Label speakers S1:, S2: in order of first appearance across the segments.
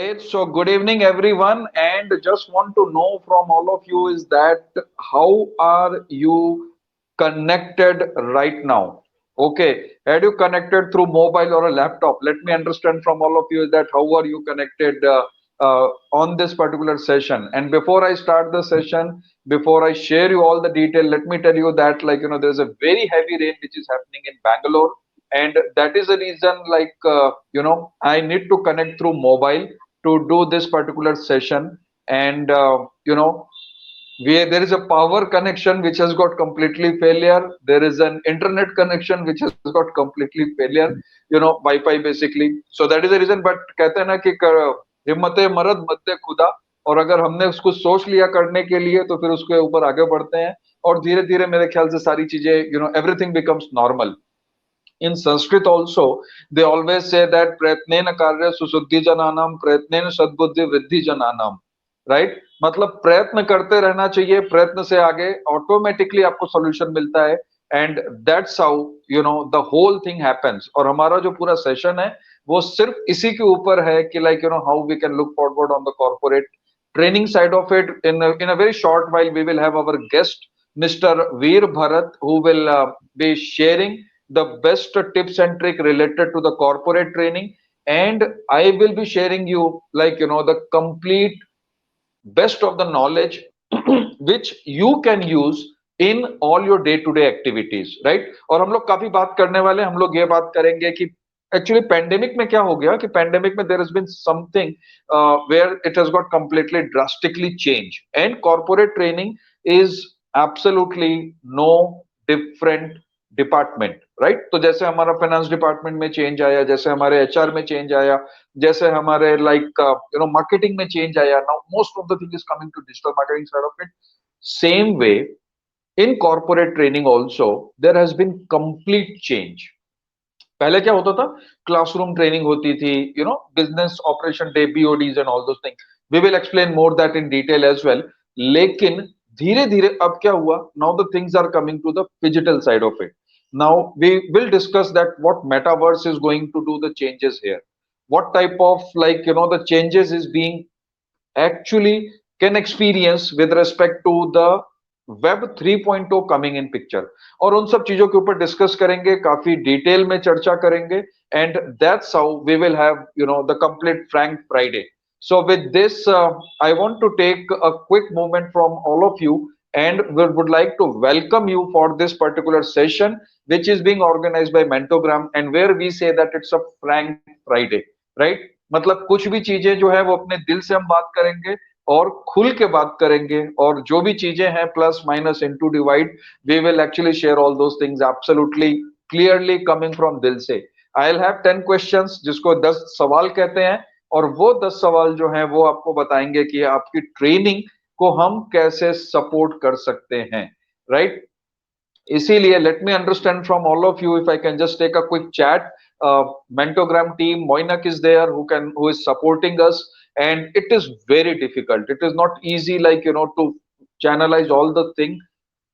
S1: Great. So, good evening, everyone. And just want to know from all of you is that how are you connected right now? Okay. Had you connected through mobile or a laptop? Let me understand from all of you is that how are you connected on this particular session? And before I start the session, before I share you all the detail, let me tell you that there's a very heavy rain which is happening in Bangalore, and that is the reason I need to connect through mobile to do this particular session. And there is a power connection which has got completely failure. There is an internet connection which has got completely failure, Wi-Fi basically. So that is the reason. But कहते हैं ना कि हिम्मत मर्द मद्दे खुदा, और अगर हमने उसको सोच लिया करने के लिए तो फिर उसके ऊपर आगे बढ़ते हैं, और धीरे धीरे मेरे ख्याल से सारी चीजें everything becomes normal. In Sanskrit also, they always say that प्रयत्नेन कार्य सुशुद्धि जनानाम प्रयत्नेन सद्बुद्धि वृद्धि जनानाम. राइट, मतलब प्रयत्न करते रहना चाहिए, प्रयत्न से आगे ऑटोमेटिकली आपको सॉल्यूशन मिलता है. And that's how the whole thing happens. और हमारा जो पूरा सेशन है वो सिर्फ इसी के ऊपर है कि how we can look forward on the corporate training side of it. In a very short while we will have our guest Mr. Veer Bharat, who will be sharing the best tips and trick related to the corporate training, and I will be sharing you the complete best of the knowledge which you can use in all your day to day activities, right? और हम लोग काफी बात करने वाले हैं. हम लोग ये बात करेंगे कि एक्चुअली पेंडेमिक में क्या हो गया, कि पेंडेमिक में there has been something where it has got completely drastically change, and corporate training is absolutely no different department, right? तो जैसे हमारा फाइनेंस डिपार्टमेंट में चेंज आया, जैसे हमारे एचआर में चेंज आया, जैसे हमारे मार्केटिंग में चेंज आया, now most of the thing is coming to digital marketing side of it. Same way in corporate training also there has been complete change. पहले क्या होता था, क्लासरूम ट्रेनिंग होती थी, business operation day, BODs and all those thing. We will explain more that in detail as well. लेकिन धीरे धीरे अब क्या हुआ, now the things are coming to the digital side of it. Now we will discuss that what metaverse is going to do the changes here, what type of the changes is being actually can experience with respect to the web 3.0 coming in picture. और उन सब चीजों के ऊपर discuss करेंगे, काफी detail में चर्चा करेंगे. And that's how we will have the complete frank Friday. So with this I want to take a quick movement from all of you, and we would like to welcome you for this particular session which is being organized by Mentogram, and where we say that it's a frank Friday, right? मतलब कुछ भी चीजें जो है वो अपने दिल से हम बात करेंगे और खुल के बात करेंगे, और जो भी चीजें हैं plus minus into divide, we will actually share all those things absolutely clearly coming from दिल से. आई विल हैव 10 क्वेश्चंस जिसको 10 सवाल कहते हैं, और वो 10 सवाल जो हैं वो आपको बताएंगे कि आपकी ट्रेनिंग को हम कैसे सपोर्ट कर सकते हैं, राइट? इसीलिए let me understand from all of you if I can just take a quick chat. Mentogram team, Moinak is there who is supporting us, and it is very difficult. It is not easy to channelize all the thing.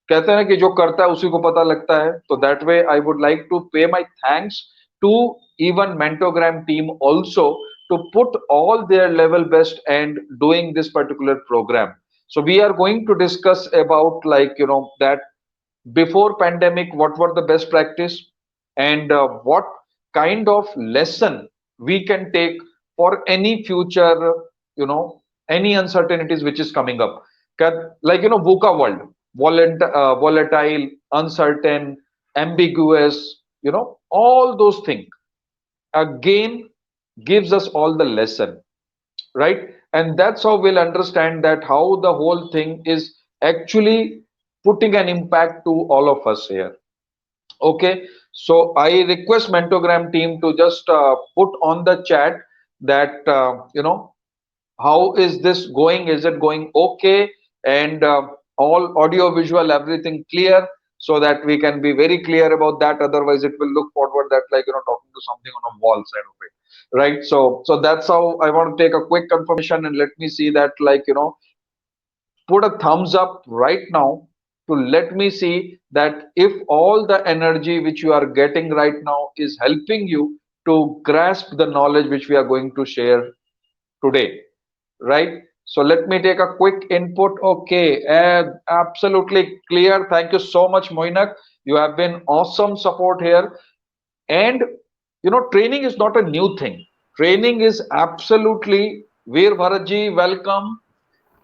S1: कहते हैं कि जो करता है उसी को पता लगता है. तो that way I would like to pay my thanks to even Mentogram team also to put all their level best and doing this particular program. So we are going to discuss about that before pandemic what were the best practice, and what kind of lesson we can take for any future, you know any uncertainties which is coming up. VUCA world, volatile, uncertain, ambiguous, all those things again gives us all the lesson, right? And that's how we'll understand that how the whole thing is actually putting an impact to all of us here. Okay, so I request Mentogram team to just put on the chat that how is this going? Is it going okay? And all audio, visual, everything clear, so that we can be very clear about that. Otherwise, it will look forward that talking to something on a wall side of it, right? So that's how I want to take a quick confirmation, and let me see that put a thumbs up right now to let me see that if all the energy which you are getting right now is helping you to grasp the knowledge which we are going to share today, right? So let me take a quick input. Okay, absolutely clear. Thank you so much, Moinak. You have been awesome support here. And training is not a new thing. Training is absolutely Veer Bharatji, welcome.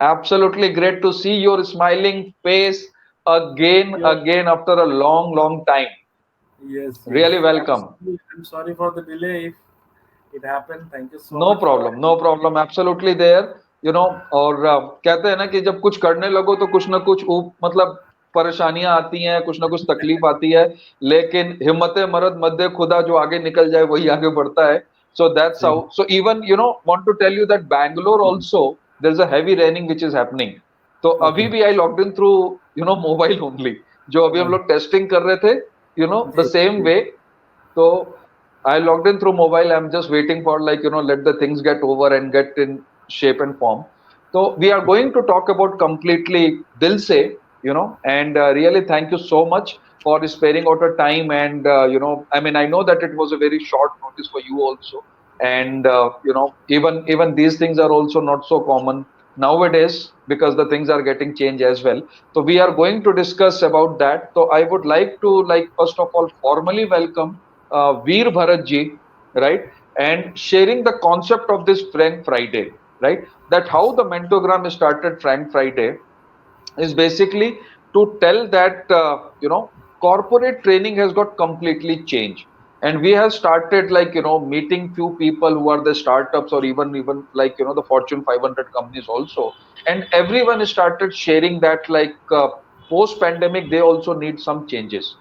S1: Absolutely great to see your smiling face
S2: Yes,
S1: again after a long, long time.
S2: yes, yes.
S1: Really welcome.
S2: I'm sorry for the delay if it happened. Thank you so
S1: no
S2: much for.
S1: Problem no problem absolutely there और कहते हैं ना कि जब कुछ करने लगो तो कुछ ना कुछ मतलब परेशानियां आती हैं, कुछ ना कुछ तकलीफ आती है, लेकिन हिम्मत मर्द मध्य खुदा, जो आगे निकल जाए वही आगे बढ़ता है. So that's how.
S2: See.
S1: So even want to tell you that Bangalore also there's a heavy raining which is happening. तो अभी
S2: Okay.
S1: भी I logged in through mobile only. जो अभी हम
S2: Okay.
S1: लोग टेस्टिंग कर रहे थे, द
S2: जी,
S1: सेम
S2: जी.
S1: Way. So I logged in through mobile. I'm just waiting for, like, let the things get over and get in shape and form. So we are going to talk about completely Dil Se, and really thank you so much for sparing out a time. And, I mean, I know that it was a very short notice for you also. And, even these things are also not so common nowadays because the things are getting changed as well. So we are going to discuss about that. So I would like to, like, first of all, formally welcome Veer Bharat ji, right? And sharing the concept of this Frank Friday, right? That how the Mentogram started Frank Friday is basically to tell that corporate training has got completely changed, and we have started, like, meeting few people who are the startups, or even like, the Fortune 500 companies also, and everyone started sharing that, like, post pandemic they also need some changes.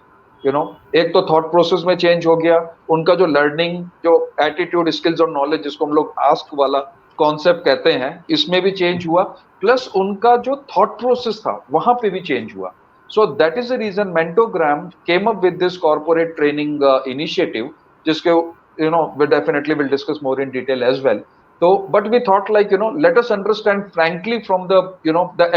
S1: एक तो thought process में change हो गया, उनका जो learning, जो attitude, skills और knowledge, जिसको हम लोग आस्क वाला कॉन्सेप्ट कहते हैं, इसमें भी चेंज हुआ, प्लस उनका जो थॉट प्रोसेस था वहां पे भी चेंज हुआ. So that is the reason Mentogram came up with this corporate training initiative, जिसके we definitely will discuss more in detail as well. तो but we thought, like, let us understand frankly from the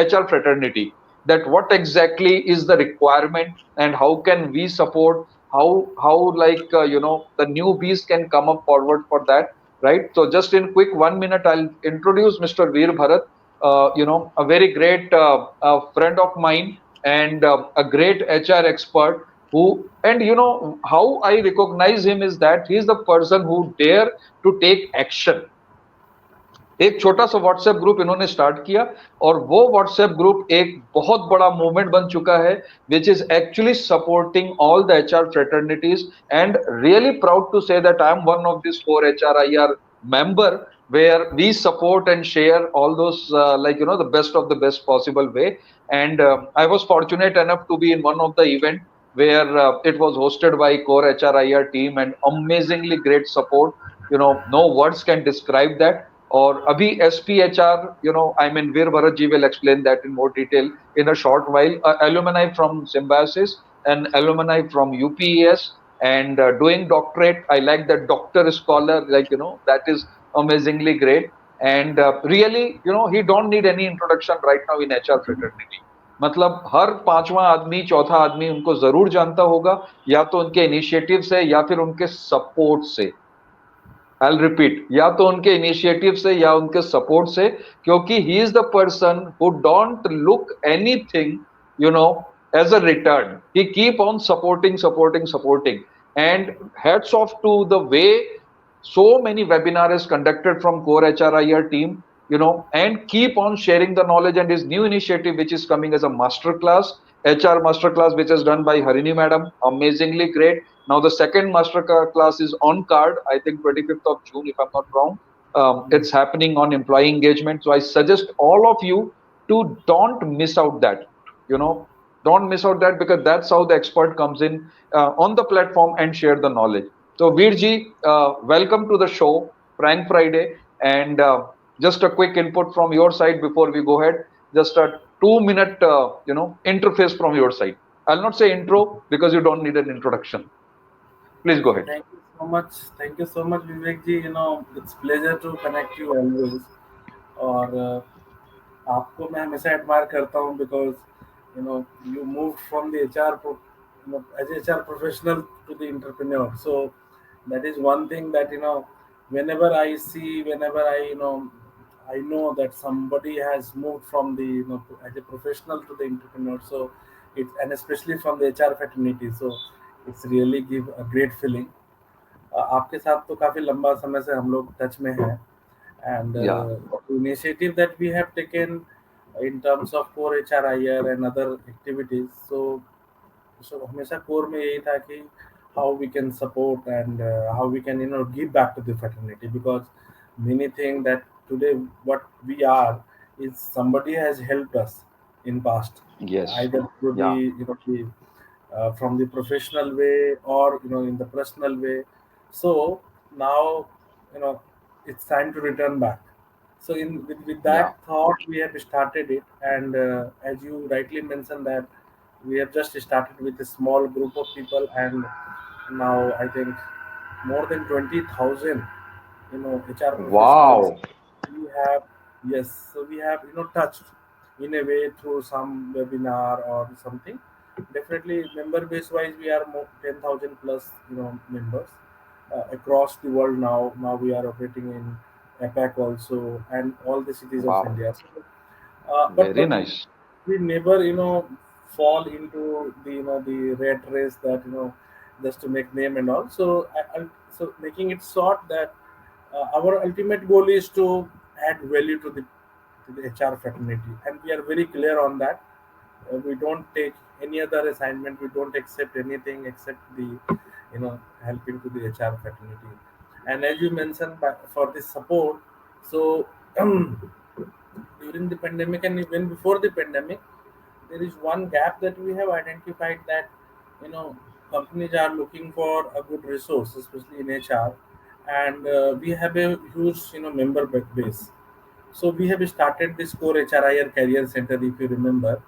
S1: HR fraternity that what exactly is the requirement, and how can we support, how like, the newbies can come up forward for that, right? So just in quick 1 minute, I'll introduce Mr. Veer Bharat, a very great friend of mine, and a great HR expert who, and how I recognize him is that he is the person who dare to take action. एक छोटा सा WhatsApp group इन्होंने start किया, और वो WhatsApp group एक बहुत बड़ा मूवमेंट बन चुका है, which is actually supporting all the HR fraternities. And really proud to say that I am one of this 4 HRIR member, where we support and share all those, like, the best of the best possible way. And I was fortunate enough to be in one of the event where it was hosted by core HRIR team, and amazingly great support. No words can describe that. और अभी SPHR, I mean, Veer Bharat ji will explain that in more detail in a short while. Alumni from Symbiosis and alumni from UPES, and doing doctorate. I like that doctor scholar, like, that is amazingly great. And really, he don't need any introduction right now in HR fraternity. मतलब हर पांचवा आदमी, चौथा आदमी उनको जरूर जानता होगा, या तो उनके इनिशिएटिव से या फिर उनके सपोर्ट से. आई रिपीट, या तो उनके इनिशिएटिव से या उनके सपोर्ट से, क्योंकि he is the person who don't look anything, you know as a return. He keep on supporting supporting supporting. And heads off to the way so many webinars conducted from core HRIR team, and keep on sharing the knowledge, and his new initiative which is coming as a master class, HR master class, which is done by Harini madam, amazingly great. Now the second master class is on card, I think 25th of June, if I'm not wrong. It's happening on employee engagement. So I suggest all of you to don't miss out that. You know, don't miss out that, because that's how the expert comes in on the platform and share the knowledge. So Veerji, welcome to the show, Frank Friday, and just a quick input from your side before we go ahead. Just a 2 minute, interface from your side. I'll not say intro because you don't need an introduction. Please go ahead.
S2: Thank you so much. Thank you so much, Vivek ji. It's pleasure to connect you always. और आपको मैं हमेशा admire करता हूँ because you moved from the HR as HR professional to the entrepreneur. So that is one thing that whenever I see, whenever I I know that somebody has moved from the, as a professional to the entrepreneur. So it, and especially from the HR fraternity. So it's really give a great feeling. आपके साथ तो काफी लंबा समय से हम लोग touch में हैं, and
S1: Yeah,
S2: initiative that we have taken in terms of core HRIR and other activities. So हमेशा कोर में यही था कि how we can support and how we can give back to the fraternity, because many think that today what we are is somebody has helped us in past,
S1: yes,
S2: either through the
S1: yeah,
S2: from the professional way or in the personal way. So now it's time to return back. So with
S1: yeah.
S2: that thought, we have started it, and as you rightly mentioned that we have just started with a small group of people, and now I think more than 20,000 HR professionals
S1: Wow,
S2: we have. Yes, so we have touched in a way through some webinar or something. Definitely member base wise we are more 10,000 plus members across the world. Now we are operating in APAC also, and all the cities of
S1: wow,
S2: India. So,
S1: very
S2: but
S1: nice.
S2: we never fall into the the rat race that just to make name and all. So so making it short, that our ultimate goal is to add value to the HR fraternity, and we are very clear on that. We don't take any other assignment. We don't accept anything except the helping to the HR fraternity. And as you mentioned, for the support, so during the pandemic and even before the pandemic, there is one gap that we have identified, that you know companies are looking for a good resource, especially in HR, and we have a huge member base. So we have started this core HRIR career center, if you remember,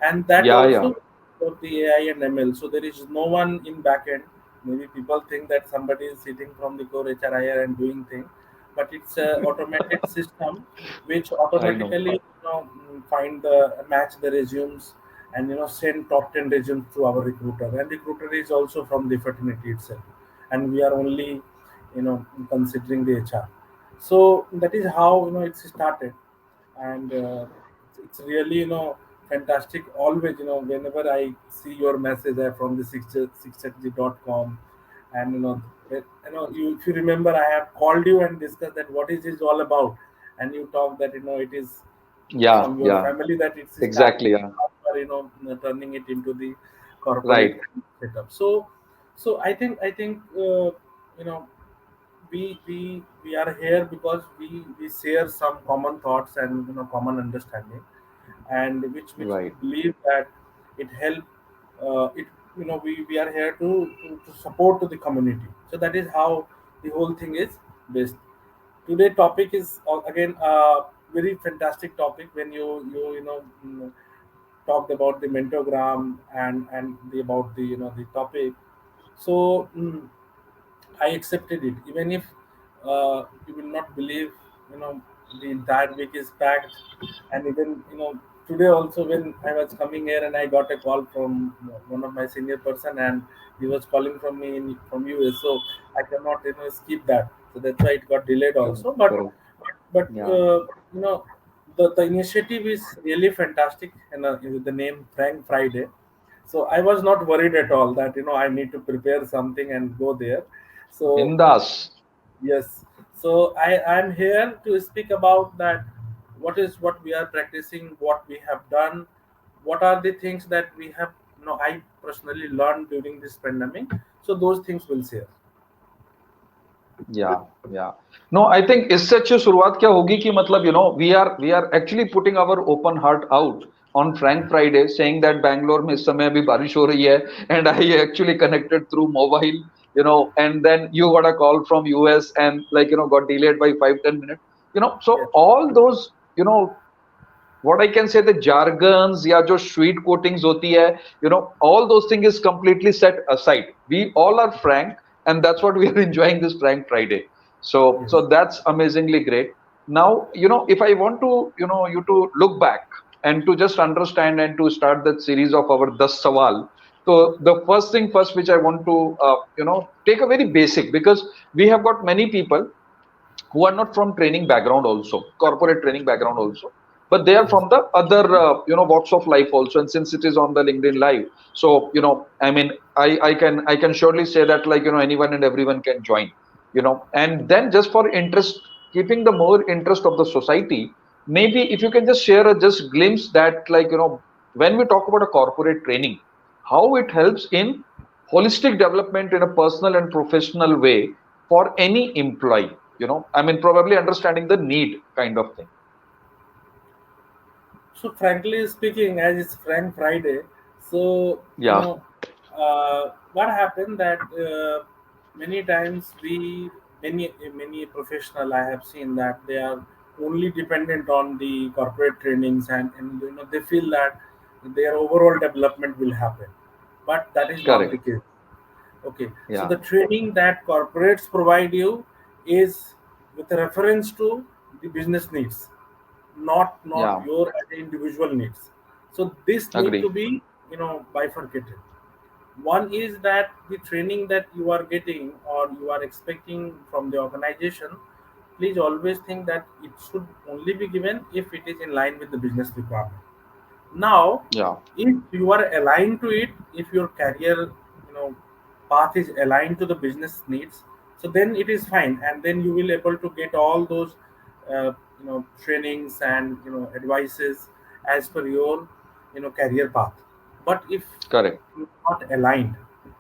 S2: and that
S1: Yeah, yeah.
S2: also for the AI and ML. So there is no one in backend. Maybe people think that somebody is sitting from the core HRIR and doing things, but it's a automated system which
S1: I know.
S2: automatically find the match the resumes, and send top 10 resumes to our recruiter, and recruiter is also from the fraternity itself, and we are only considering the HR. So that is how it started, and it's really fantastic. Always whenever I see your message from the 6 com, and if you remember, I have called you and discussed that what is this all about, and you talk that it is
S1: Yeah,
S2: from your
S1: yeah,
S2: family that it's started,
S1: exactly. Yeah,
S2: or turning it into the corporate
S1: right.
S2: setup. So I think you know we are here because we share some common thoughts and common understanding, and which we
S1: Right.
S2: believe that it help it we are here to support to the community. So that is how the whole thing is based. Today topic is again a very fantastic topic when talked about the mentogram, and about the the topic. So I accepted it, even if you will not believe, the entire week is packed, and even today also when I was coming here and I got a call from one of my senior person, and he was calling from me from US, so I cannot skip that. So that's why it got delayed
S1: Correct.
S2: also. But
S1: Correct.
S2: but
S1: Yeah.
S2: you know the initiative is really fantastic, and with the name Frank Friday. So I was not worried at all that I need to prepare something and go there. So
S1: Bindas.
S2: yes, so I'm here to speak about that. What is what we are practicing, what we have done, what are the things that we have I personally learned during this pandemic. So those things we'll share.
S1: Yeah, yeah. No, I think इससे अच्छी शुरुआत क्या होगी कि मतलब we are actually putting our open heart out on Frank Friday, saying that Bangalore में इस समय अभी बारिश हो रही है, and I actually connected through mobile, and then you got a call from US and got delayed by 5-10 minutes,
S2: Yes,
S1: so all those, what I can say, the jargons या जो sweet quotings होती है, all those things is completely set aside. We all are frank, and that's what we are enjoying this Frank Friday. So
S2: yes,
S1: so that's amazingly great. Now, if I want to, you to look back and to just understand and to start that series of our Das Sawal. So the first thing first, which I want to, take a very basic, because we have got many people who are not from training background also, corporate training background also, but they are
S2: Yes.
S1: from the other walks of life also. And since it is on the LinkedIn live, so I mean, I can surely say that, like, anyone and everyone can join. And then, just for interest, keeping the more interest of the society, maybe if you can just share a just glimpse that, like, when we talk about a corporate training, how it helps in holistic development in a personal and professional way for any employee. I mean, probably understanding the need kind of thing.
S2: So frankly speaking, as it's Frank Friday, so
S1: Yeah.
S2: what happened that many times many professional I have seen that they are only dependent on the corporate trainings, and they feel that their overall development will happen, but that is not the
S1: Correct.
S2: case. Okay, so
S1: Yeah.
S2: the training that corporates provide you is with reference to the business needs, not
S1: Yeah.
S2: your as an individual needs. So this need to
S1: Agree.
S2: be bifurcated. One is that the training that you are getting or you are expecting from the organization, please always think that it should only be given if it is in line with the business requirement. Now,
S1: Yeah.
S2: if you are aligned to it, if your career path is aligned to the business needs, so then it is fine, and then you will able to get all those trainings and advices as per your career path. But if
S1: Correct.
S2: you're not aligned,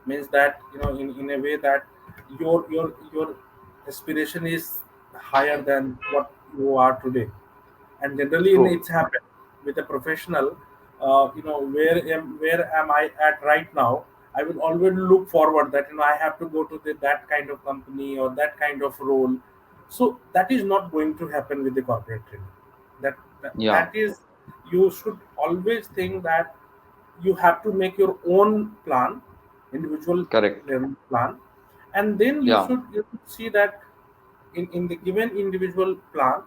S2: means that in a way that your aspiration is higher than what you are today, and generally
S1: True.
S2: it's happened with a professional. Where am I at right now? I will always look forward that I have to go to that kind of company or that kind of role. So that is not going to happen with the corporate training. That
S1: Yeah.
S2: is, you should always think that you have to make your own plan, individual
S1: Correct.
S2: plan, and then
S1: Yeah.
S2: you should see that in the given individual plan,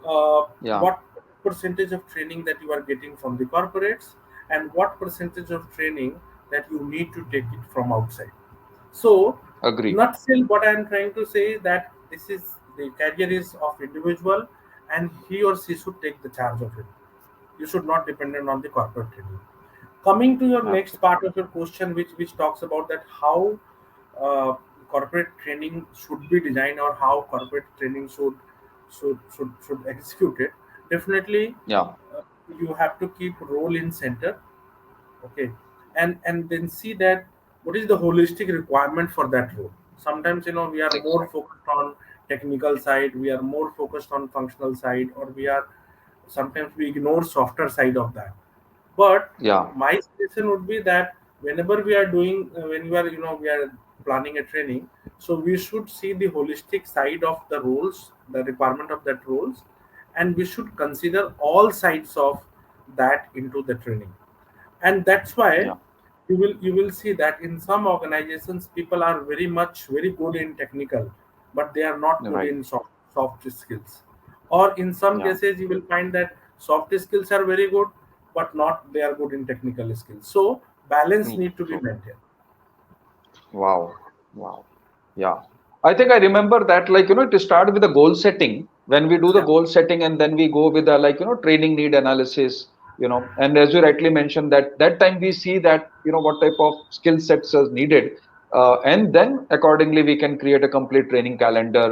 S2: uh,
S1: Yeah.
S2: what percentage of training that you are getting from the corporates, and what percentage of training that you need to take it from outside. So,
S1: Agree.
S2: nutshell, what I am trying to say is that this is the career is of individual, and he or she should take the charge of it. You should not dependent on the corporate training. Coming to your next
S1: Absolutely.
S2: part of your question, which talks about that how uh, corporate training should be designed or how corporate training should execute it. Definitely,
S1: Yeah.
S2: uh, you have to keep role in center. Okay, and then see that what is the holistic requirement for that role. Sometimes we are more
S1: Exactly.
S2: focused on technical side, we are more focused on functional side, or we are sometimes we ignore softer side of that. But
S1: Yeah.
S2: my suggestion would be that whenever we are doing when we are planning a training, so we should see the holistic side of the roles, the requirement of that roles, and we should consider all sides of that into the training. And that's why
S1: Yeah.
S2: you will see that in some organizations people are very good in technical, but they are not good
S1: Right.
S2: in soft skills. Or in some
S1: Yeah.
S2: cases you will find that soft skills are very good, but not they are good in technical skills. So balance
S1: True.
S2: need to be
S1: True.
S2: maintained.
S1: Wow. Wow. Yeah. I think I remember that, like, to start with the goal setting, when we do the
S2: Yeah.
S1: goal setting, and then we go with the, like, training need analysis, and as you rightly mentioned, that time we see that, what type of skill sets is needed. And then accordingly, we can create a complete training calendar,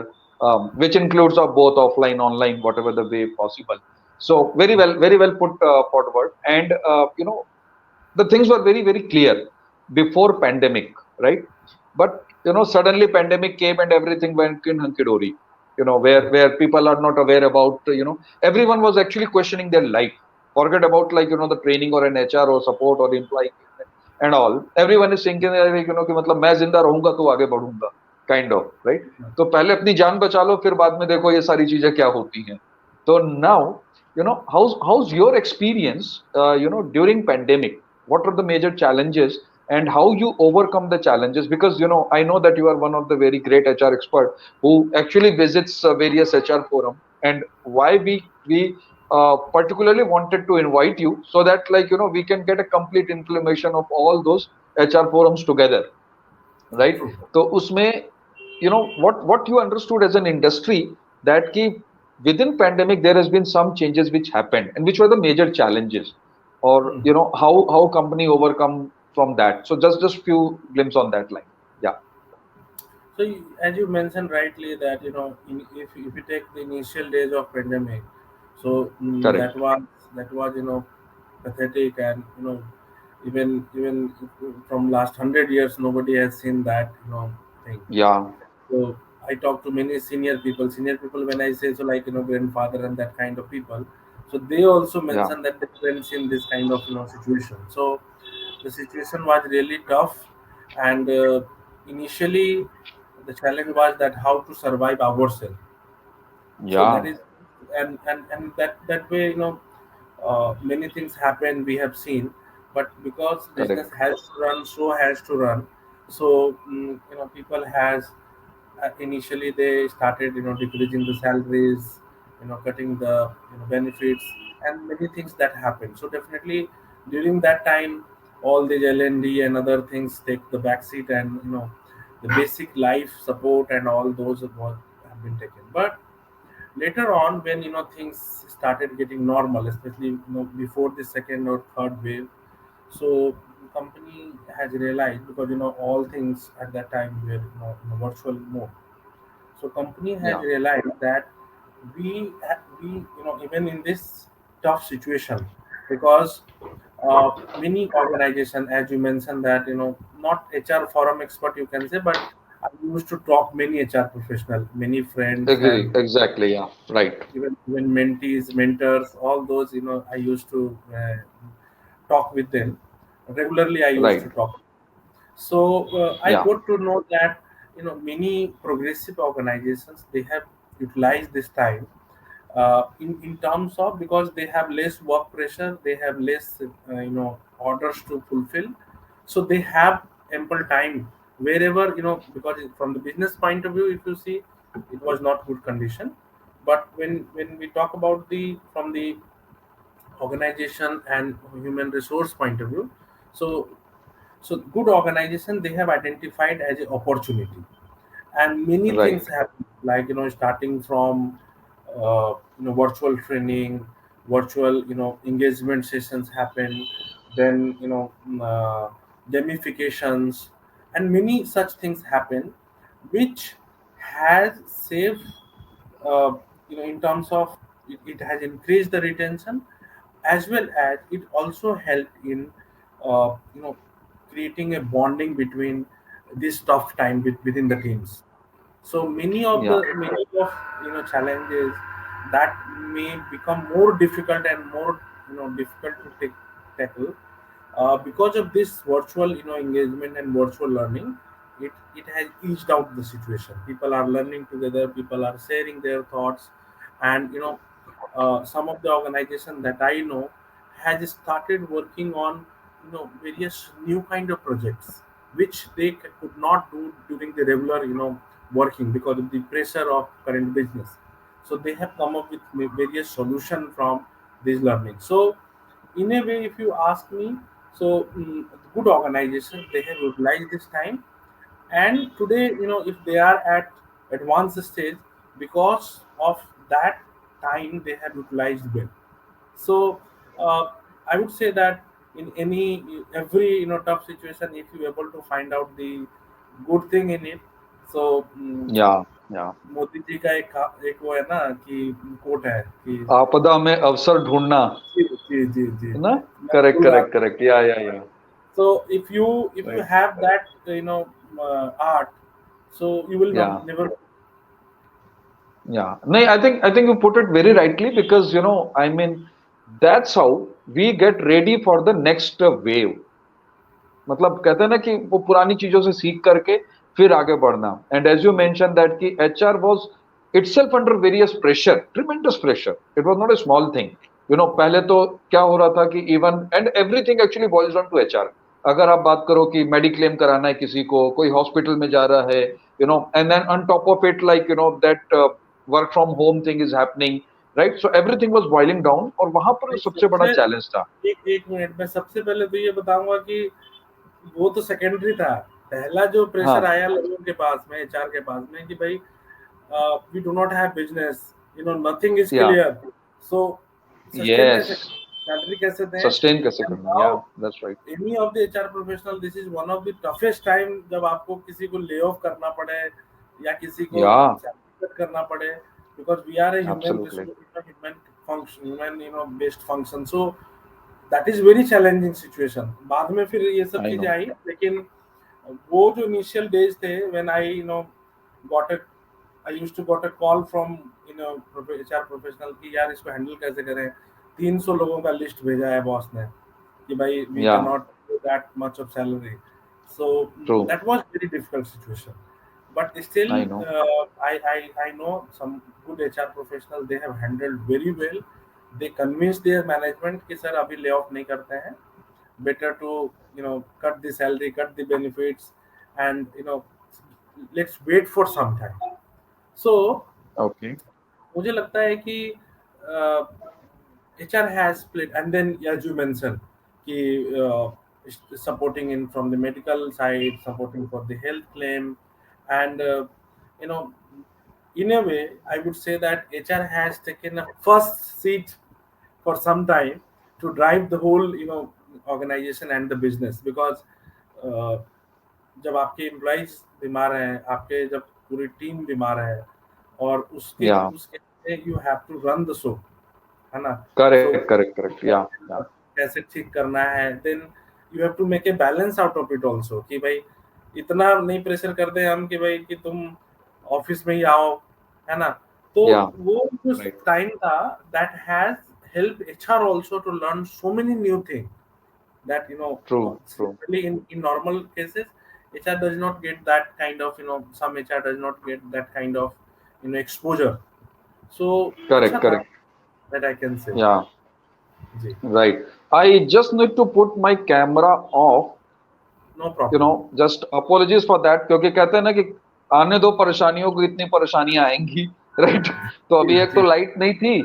S1: which includes of both offline, online, whatever the way possible. So very well put forward. And, the things were very clear before pandemic, right? But, suddenly pandemic came and everything went in hunky dory. Where people are not aware about, everyone was actually questioning their life. Forget about, like, the training or an HR or support or employee engagement and all. Everyone is thinking, कि मतलब मैं जिंदा रहूंगा तो आगे बढ़ूंगा, kind of, right? तो पहले अपनी जान बचा लो, फिर बाद में देखो ये सारी चीजें क्या होती हैं. So now, how's your experience, during pandemic? What are the major challenges and how you overcome the challenges? Because, I know that you are one of the very great HR expert who actually visits various HR forum, and why we particularly wanted to invite you, so that, like, we can get a complete information of all those HR forums together, right?
S2: True.
S1: So usme, what you understood as an industry, that ki within pandemic there has been some changes which happened and which were the major challenges, or
S2: Hmm.
S1: how company overcome from that. So just few glimpse on that line. Yeah.
S2: So, as you mentioned rightly, that if you take the initial days of pandemic, so
S1: Correct.
S2: that was pathetic, and even from last 100 years, nobody has seen that thing.
S1: Yeah.
S2: So I talk to many senior people. Senior people, when I say so, like grandfather and that kind of people, so they also
S1: Yeah.
S2: mention that they haven't seen this kind of situation. So the situation was really tough, and initially the challenge was that how to survive ourselves. So that
S1: Yeah.
S2: is, and that way, many things happen, we have seen, but because business
S1: Correct.
S2: has to run, so has to run. So people has initially they started decreasing the salaries, cutting the benefits, and many things that happen. So definitely during that time, all the L&D and other things take the backseat, and the basic life support and all those have been taken. But later on, when things started getting normal, especially before the second or third wave, so the company has realized, because all things at that time were in a virtual mode. So company has
S1: Yeah.
S2: realized that we even in this tough situation, because many organization, as you mentioned, that not HR forum expert, you can say, but I used to talk many HR professional, many friends,
S1: Agree.
S2: and
S1: Exactly. Yeah. Right.
S2: even mentees, mentors, all those, I used to talk with them regularly. I used
S1: Right.
S2: to talk. So I
S1: Yeah.
S2: got to know that many progressive organizations, they have utilized this time in terms of, because they have less work pressure, they have less orders to fulfill, so they have ample time wherever, because from the business point of view, if you see, it was not good condition. But when we talk about the from the organization and human resource point of view, so good organization, they have identified as an opportunity, and many
S1: Right.
S2: things happen, like starting from virtual training, virtual engagement sessions happen, then gamifications, and many such things happen, which has saved, uh, in terms of, it has increased the retention, as well as it also helped in creating a bonding between this tough time within the teams. So
S1: Yeah.
S2: many of challenges that may become more difficult and more difficult to tackle, because of this virtual engagement and virtual learning, it has eased out the situation. People are learning together, people are sharing their thoughts, and some of the organization that I know has started working on various new kind of projects, which they could not do during the regular working, because of the pressure of current business. So they have come up with various solution from this learning. So in a way, if you ask me, so good organization, they have utilized this time, and today, if they are at advanced stage, because of that time they have utilized well. So I would say that in every tough situation, if you able to find out the good thing in it, so
S1: Yeah. Yeah.
S2: Modi ji का एक वो है ना कि coat है कि
S1: आपदा में अवसर ढूंढना,
S2: जी जी जी जी,
S1: है ना?
S2: मैं
S1: करेक्ट,
S2: भूल रहा
S1: करेक्ट,
S2: था।
S1: Correct. Yeah, yeah, yeah.
S2: So if you
S1: Right.
S2: have that art, so you will
S1: Yeah.
S2: not never.
S1: Yeah. No, I think you put it very rightly, because I mean, that's how we get ready for the next wave. मतलब कहते हैं ना कि वो पुरानी चीजों से सीख करके फिर आगे बढ़ना. And as you mention that कि HR was itself under various pressure, tremendous pressure. It was not a small thing. पहले तो क्या हो रहा था कि even and everything actually boils down to HR. अगर आप बात करो कि मेडिक्लेम कराना है किसी को, कोई हॉस्पिटल में जा रहा है, and then on top of it, like that work from home thing is happening, right? So everything was boiling down, और वहां पर सबसे बड़ा
S2: सबसे
S1: चैलेंज था.
S2: एक मिनट में सबसे पहले तो ये बताऊंगा कि वो तो सेकेंडरी था। पहला जो प्रेशर
S1: हाँ.
S2: आया लोगों के पास में, एचआर के पास में, कि भाई we do not have business, nothing is
S1: Yeah.
S2: clear. So sustain कैसे
S1: Yes.
S2: सैलरी कैसे दें?
S1: सस्टेन कैसे
S2: And
S1: करना,
S2: now
S1: या that's right.
S2: any of the HR professional, this is one of the toughest time जब आपको किसी को ले ऑफ करना पड़े या किसी को
S1: या
S2: सैलरी कट करना पड़े, because we are a human
S1: absolutely.
S2: resource, human function, human based function. So that is very challenging situation. बाद में फिर ये सब
S1: आई
S2: चीजें
S1: नो.
S2: आई, लेकिन वो जो इनिशियल डेज थे when I got a I used to got a call from HR professional कि यार इसको हैंडल कैसे करें, 300 लोगों का लिस्ट भेजा है बॉस ने कि भाई वी
S1: या
S2: can not pay that much of salary. So
S1: true.
S2: that was very difficult situation. But still,
S1: I know.
S2: I know some good HR professionals, they have handled very well. They convince their management कि sir अभी lay off नहीं करते हैं, better to cut the salary, cut the benefits, and let's wait for some time. So
S1: okay.
S2: मुझे लगता है कि HR has split, and then as you mentioned कि supporting in from the medical side, supporting for the health claim, and you know in a way I would say that HR has taken a first seat for some time to drive the whole organization and the business, because uh, जब आपके employees बीमार हैं, आपके जब पूरी team बीमार है, और
S1: या
S2: उसके you have to run the show, है ना? So
S1: correct correct correct. या
S2: कैसे ठीक करना है, then you have to make a balance out of it also कि भाई इतना नहीं प्रेशर कर दे हम कि भाई कि तुम ऑफिस में ही आओ, है ना? तो
S1: या
S2: वो जो
S1: राइट.
S2: टाइम था, that has help HR also to learn so many new thing that
S1: true true.
S2: simply in normal cases HR does not get that kind of, some HR does not get that kind of exposure. So
S1: correct
S2: अच्छा था,
S1: correct.
S2: that I can say.
S1: या
S2: जी,
S1: right. I just need to put my camera off.
S2: no
S1: you know
S2: problem.
S1: Just apologies for that, क्योंकि कहते हैं ना कि आने दो परेशानियों को, इतनी परेशानियां आएंगी. राइट. तो
S2: जी,
S1: अभी एक तो
S2: जी,
S1: लाइट नहीं थी,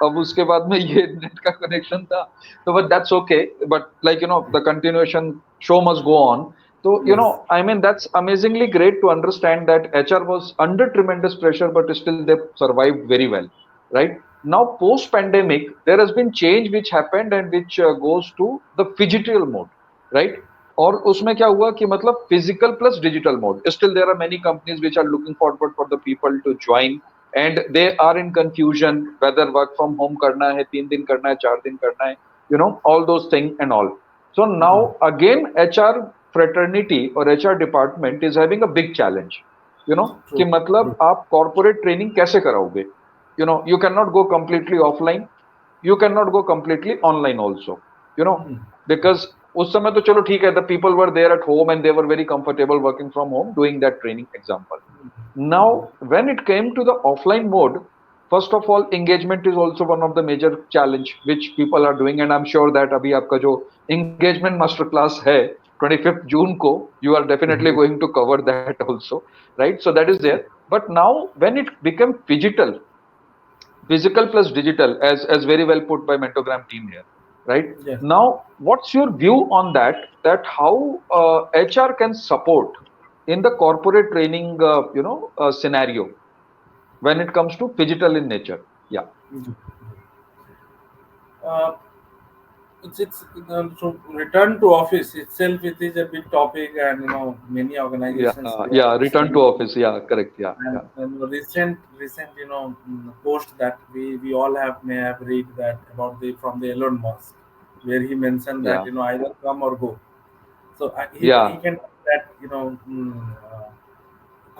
S1: अब उसके बाद में ये नेट का कनेक्शन था. तो but that's okay. But like the continuation show must go on. तो
S2: yes,
S1: I mean that's amazingly great to understand that HR was under tremendous pressure but still they survived very well. Right now, post pandemic, there has been change which happened and which goes to the phygital mode. Right. और उसमें क्या हुआ कि मतलब physical plus digital mode, still there are many companies which are looking forward for the people to join, and they are in confusion whether work from home करना है, 3 दिन करना है, 4 दिन करना है, all those thing and all. So now
S2: जी,
S1: again HR fraternity और HR department is having a big challenge. कि
S2: true, true.
S1: मतलब आप कॉर्पोरेट ट्रेनिंग कैसे कराओगे? You cannot go completely offline, you cannot go completely online also. you know
S2: Hmm.
S1: because उस समय तो चलो ठीक है, the people were there at home and they were very comfortable working from home doing that training example. Now when it came to the offline mode, first of all engagement is also one of the major challenge which people are doing, and I'm sure that अभी आपका जो engagement master class है 25th June को, you are definitely going to cover that also. Right, so that is there. But now when it became digital, physical plus digital, as very well put by Mentogram team here. Right
S2: Yes.
S1: now, what's your view on that, that how HR can support in the corporate training scenario when it comes to digital in nature? Yeah.
S2: Ji. Uh, so return to office itself, it is a big topic, and many
S1: Yeah.
S2: organizations they are
S1: Yeah, return to
S2: discussing.
S1: office, yeah, correct. Yeah,
S2: And,
S1: yeah,
S2: and recent post that we all have may have read that about the from the Elon Musk, where he mentioned that
S1: yeah,
S2: either come or go. So he
S1: yeah.
S2: can do that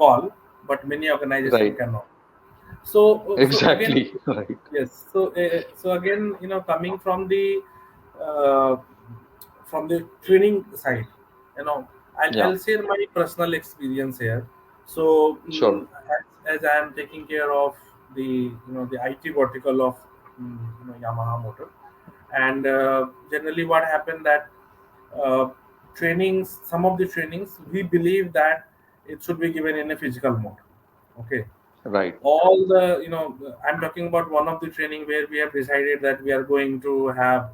S2: call, but many organization
S1: Right.
S2: cannot. So again,
S1: Exactly. Right.
S2: yes. So again, coming uh, from the training side,
S1: Yeah.
S2: I'll share my personal experience here. So
S1: Sure.
S2: as I am taking care of the IT vertical of Yamaha Motor, and generally what happened that uh, trainings, some of the trainings, we believe that it should be given in a physical mode. Okay,
S1: Right.
S2: all the I'm talking about one of the training where we have decided that we are going to have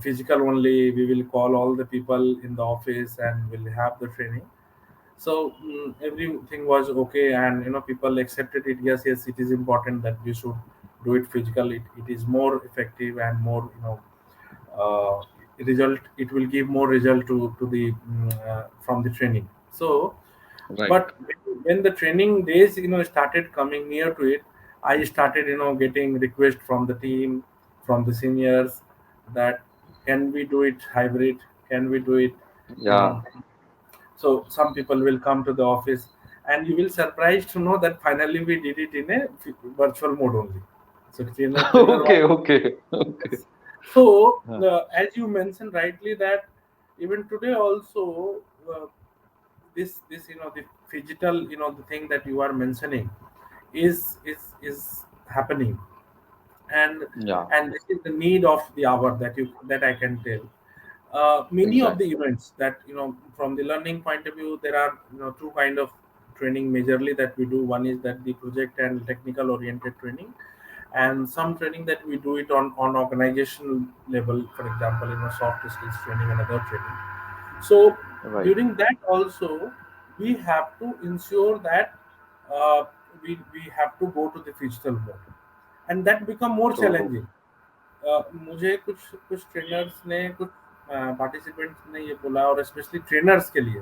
S2: physical only. We will call all the people in the office and we'll have the training. So everything was okay, and people accepted it. Yes, yes, it is important that we should do it physically. It is more effective and more uh, result. It will give more result to the from the training. So,
S1: Right.
S2: but when the training days started coming near to it, I started getting request from the team, from the seniors, that can we do it hybrid, can we do it you
S1: Yeah.
S2: know so some people will come to the office, and you will surprised to know that finally we did it in a virtual mode only. So trainer
S1: Okay.
S2: was.
S1: Okay. Okay.
S2: Yes. So,
S1: Huh.
S2: as you mentioned rightly, that even today also, this the digital the thing that you are mentioning is happening, and
S1: Yeah.
S2: this is the need of the hour that I can tell. Many of the
S1: Exactly.
S2: events that from the learning point of view, there are two kind of training majorly that we do. One is that the project and technical oriented training, and some training that we do it on organizational level, for example soft skills training and other training. So
S1: Right.
S2: during that also, we have to ensure that uh, we have to go to the digital mode, and that become more
S1: True.
S2: challenging. मुझे कुछ कुछ trainers ने कुछ participants ने ये बोला, और specially trainers के लिए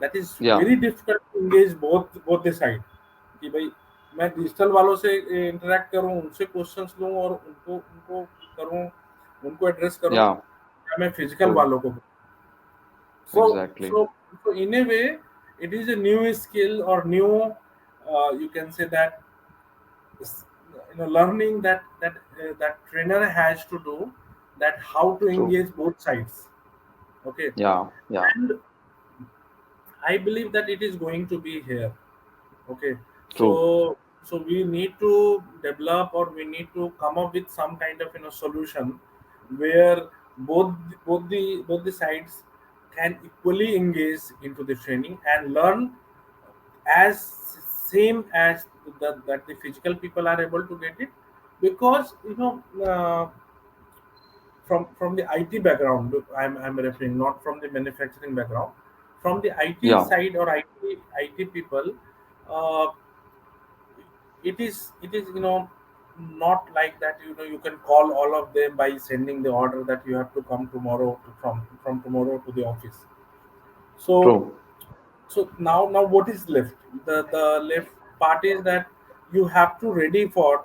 S2: that is
S1: Yeah.
S2: Very difficult to engage both both the side, कि भाई मैं डिजिटल वालों से इंटरेक्ट करूं, उनसे क्वेश्चंस लूं और उनको उनको करूं, उनको एड्रेस करूं,
S1: Yeah.
S2: या मैं फिजिकल
S1: True.
S2: वालों को. So
S1: Exactly.
S2: so in a way, it is a new skill or new, you can say that, s- learning that trainer has to do, that how to
S1: True.
S2: engage both sides. Okay.
S1: Yeah. Yeah.
S2: And I believe that it is going to be here. Okay.
S1: True.
S2: So we need to develop, or we need to come up with some kind of solution where both the sides can equally engage into the training and learn as same as that the physical people are able to get it. Because from the IT background, I'm referring, not from the manufacturing background, from the IT
S1: Yeah.
S2: side or IT people. uh, it is not like that you can call all of them by sending the order that you have to come tomorrow from tomorrow to the office. So
S1: True.
S2: now what is left? The left part is that you have to ready for,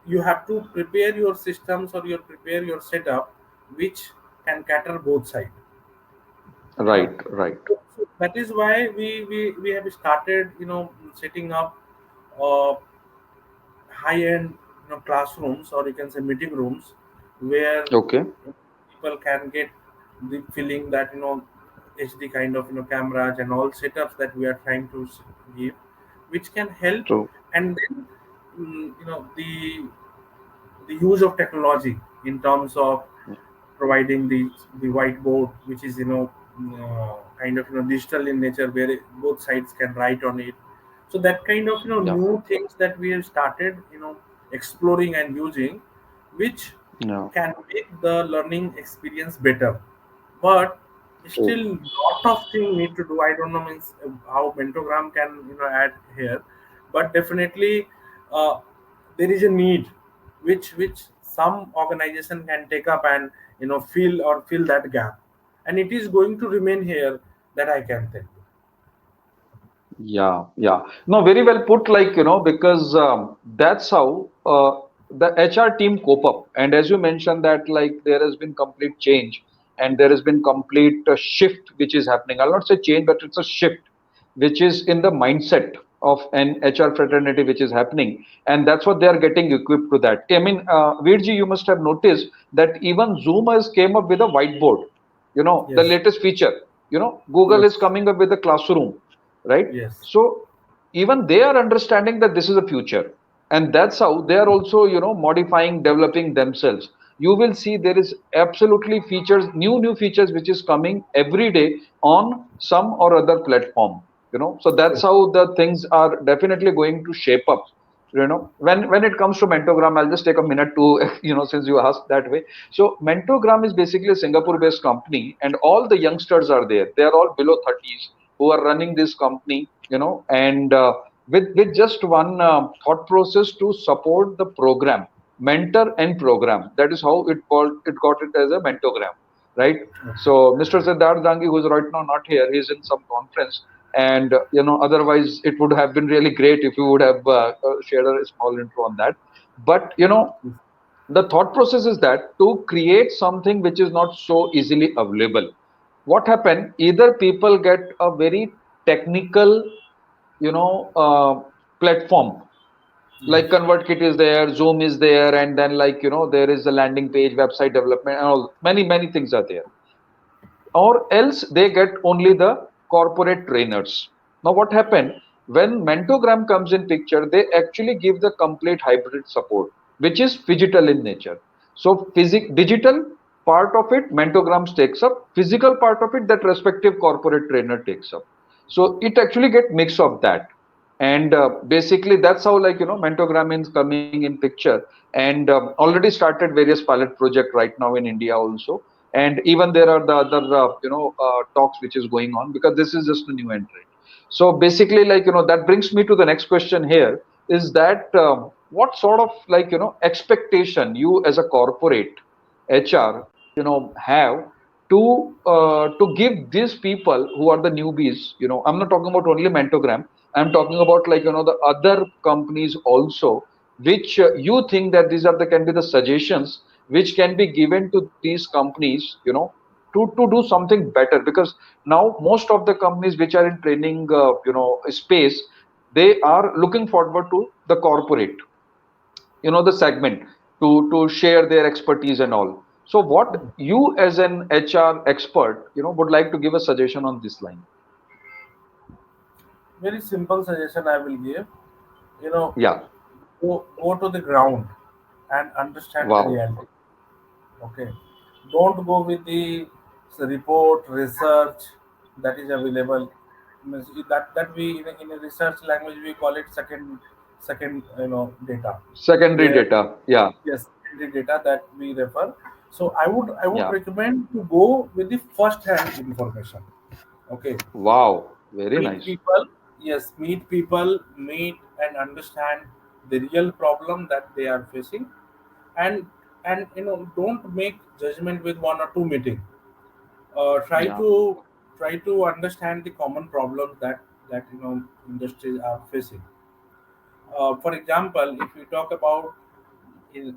S2: you have to prepare your systems, or you prepare your setup, which can cater both sides.
S1: Right. Right.
S2: So that is why we have started setting up uh, high end classrooms, or you can say meeting rooms, where
S1: Okay.
S2: people can get the feeling that HD kind of cameras and all setups that we are trying to give, which can help.
S1: True.
S2: And then the use of technology in terms of providing the whiteboard, which is kind of digital in nature, where both sides can write on it. So that kind of
S1: Yeah.
S2: new things that we have started exploring and using, which
S1: Yeah.
S2: can make the learning experience better. But
S1: True.
S2: still lot of things need to do. I don't know means how Mentogram can add here, but definitely uh, there is a need which some organization can take up and fill that gap, and it is going to remain here, that I can tell you.
S1: Yeah, yeah. No, very well put, like, because that's how the HR team cope up. And as you mentioned that, like, there has been complete change and there has been complete shift which is happening. I'll not say change, but it's a shift which is in the mindset of an HR fraternity which is happening. And that's what they are getting equipped to that. I mean, Veerji, you must have noticed that even Zoom has came up with a whiteboard, the
S2: Yes.
S1: latest feature. Google is
S2: Yes.
S1: coming up with a classroom, right?
S2: Yes.
S1: So even they are understanding that this is a future, and that's how they are also modifying, developing themselves. You will see there is absolutely features, new features which is coming every day on some or other platform. So that's
S2: Yes.
S1: how the things are definitely going to shape up. When it comes to Mentogram, I'll just take a minute to since you asked that way. So Mentogram is basically a Singapore based company, and all the youngsters are there. They are all below 30s, who are running this company, and with just one thought process to support the program, mentor and program. That is how it got it as a mentogram, right? So Mr. Siddharth Dangi, who is right now not here, he's in some conference, and otherwise it would have been really great if you would have shared a small intro on that. But the thought process is that to create something which is not so easily available, what happen, either people get a very technical you know uh, platform, like
S2: Yes.
S1: ConvertKit is there, Zoom is there, and then like there is a landing page, website development, and all many things are there, or else they get only the corporate trainers. Now, what happened, when Mentogram comes in picture, they actually give the complete hybrid support, which is phygital in nature. So, digital part of it, Mentograms takes up. Physical part of it, that respective corporate trainer takes up. So, it actually get mix of that. And basically, that's how like Mentogram is coming in picture, and already started various pilot project right now in India also, and even there are the other talks which is going on, because this is just a new entrant. So basically, like that brings me to the next question here, is that what sort of like expectation you as a corporate HR have to give these people who are the newbies. I'm not talking about only Mentogram, I'm talking about like the other companies also, which you think that these are the can be the suggestions which can be given to these companies, to do something better. Because now most of the companies which are in training space, they are looking forward to the corporate, the segment, to share their expertise and all. So what you as an HR expert would like to give a suggestion on this line?
S2: Very simple suggestion I will give. You know,
S1: Yeah.
S2: go to the ground and understand the
S1: Wow.
S2: reality. Okay, don't go with the report research that is available. Means that we in a research language we call it second data,
S1: Secondary
S2: where
S1: data. Yeah.
S2: yes, secondary data that we refer. So I would
S1: Yeah.
S2: recommend to go with the first hand information. Okay,
S1: Wow, very
S2: meet
S1: nice.
S2: people. Yes, meet people, meet and understand the real problem that they are facing, and don't make judgment with one or two meeting. Try
S1: Yeah.
S2: to understand the common problems that industries are facing. For example, if we talk about in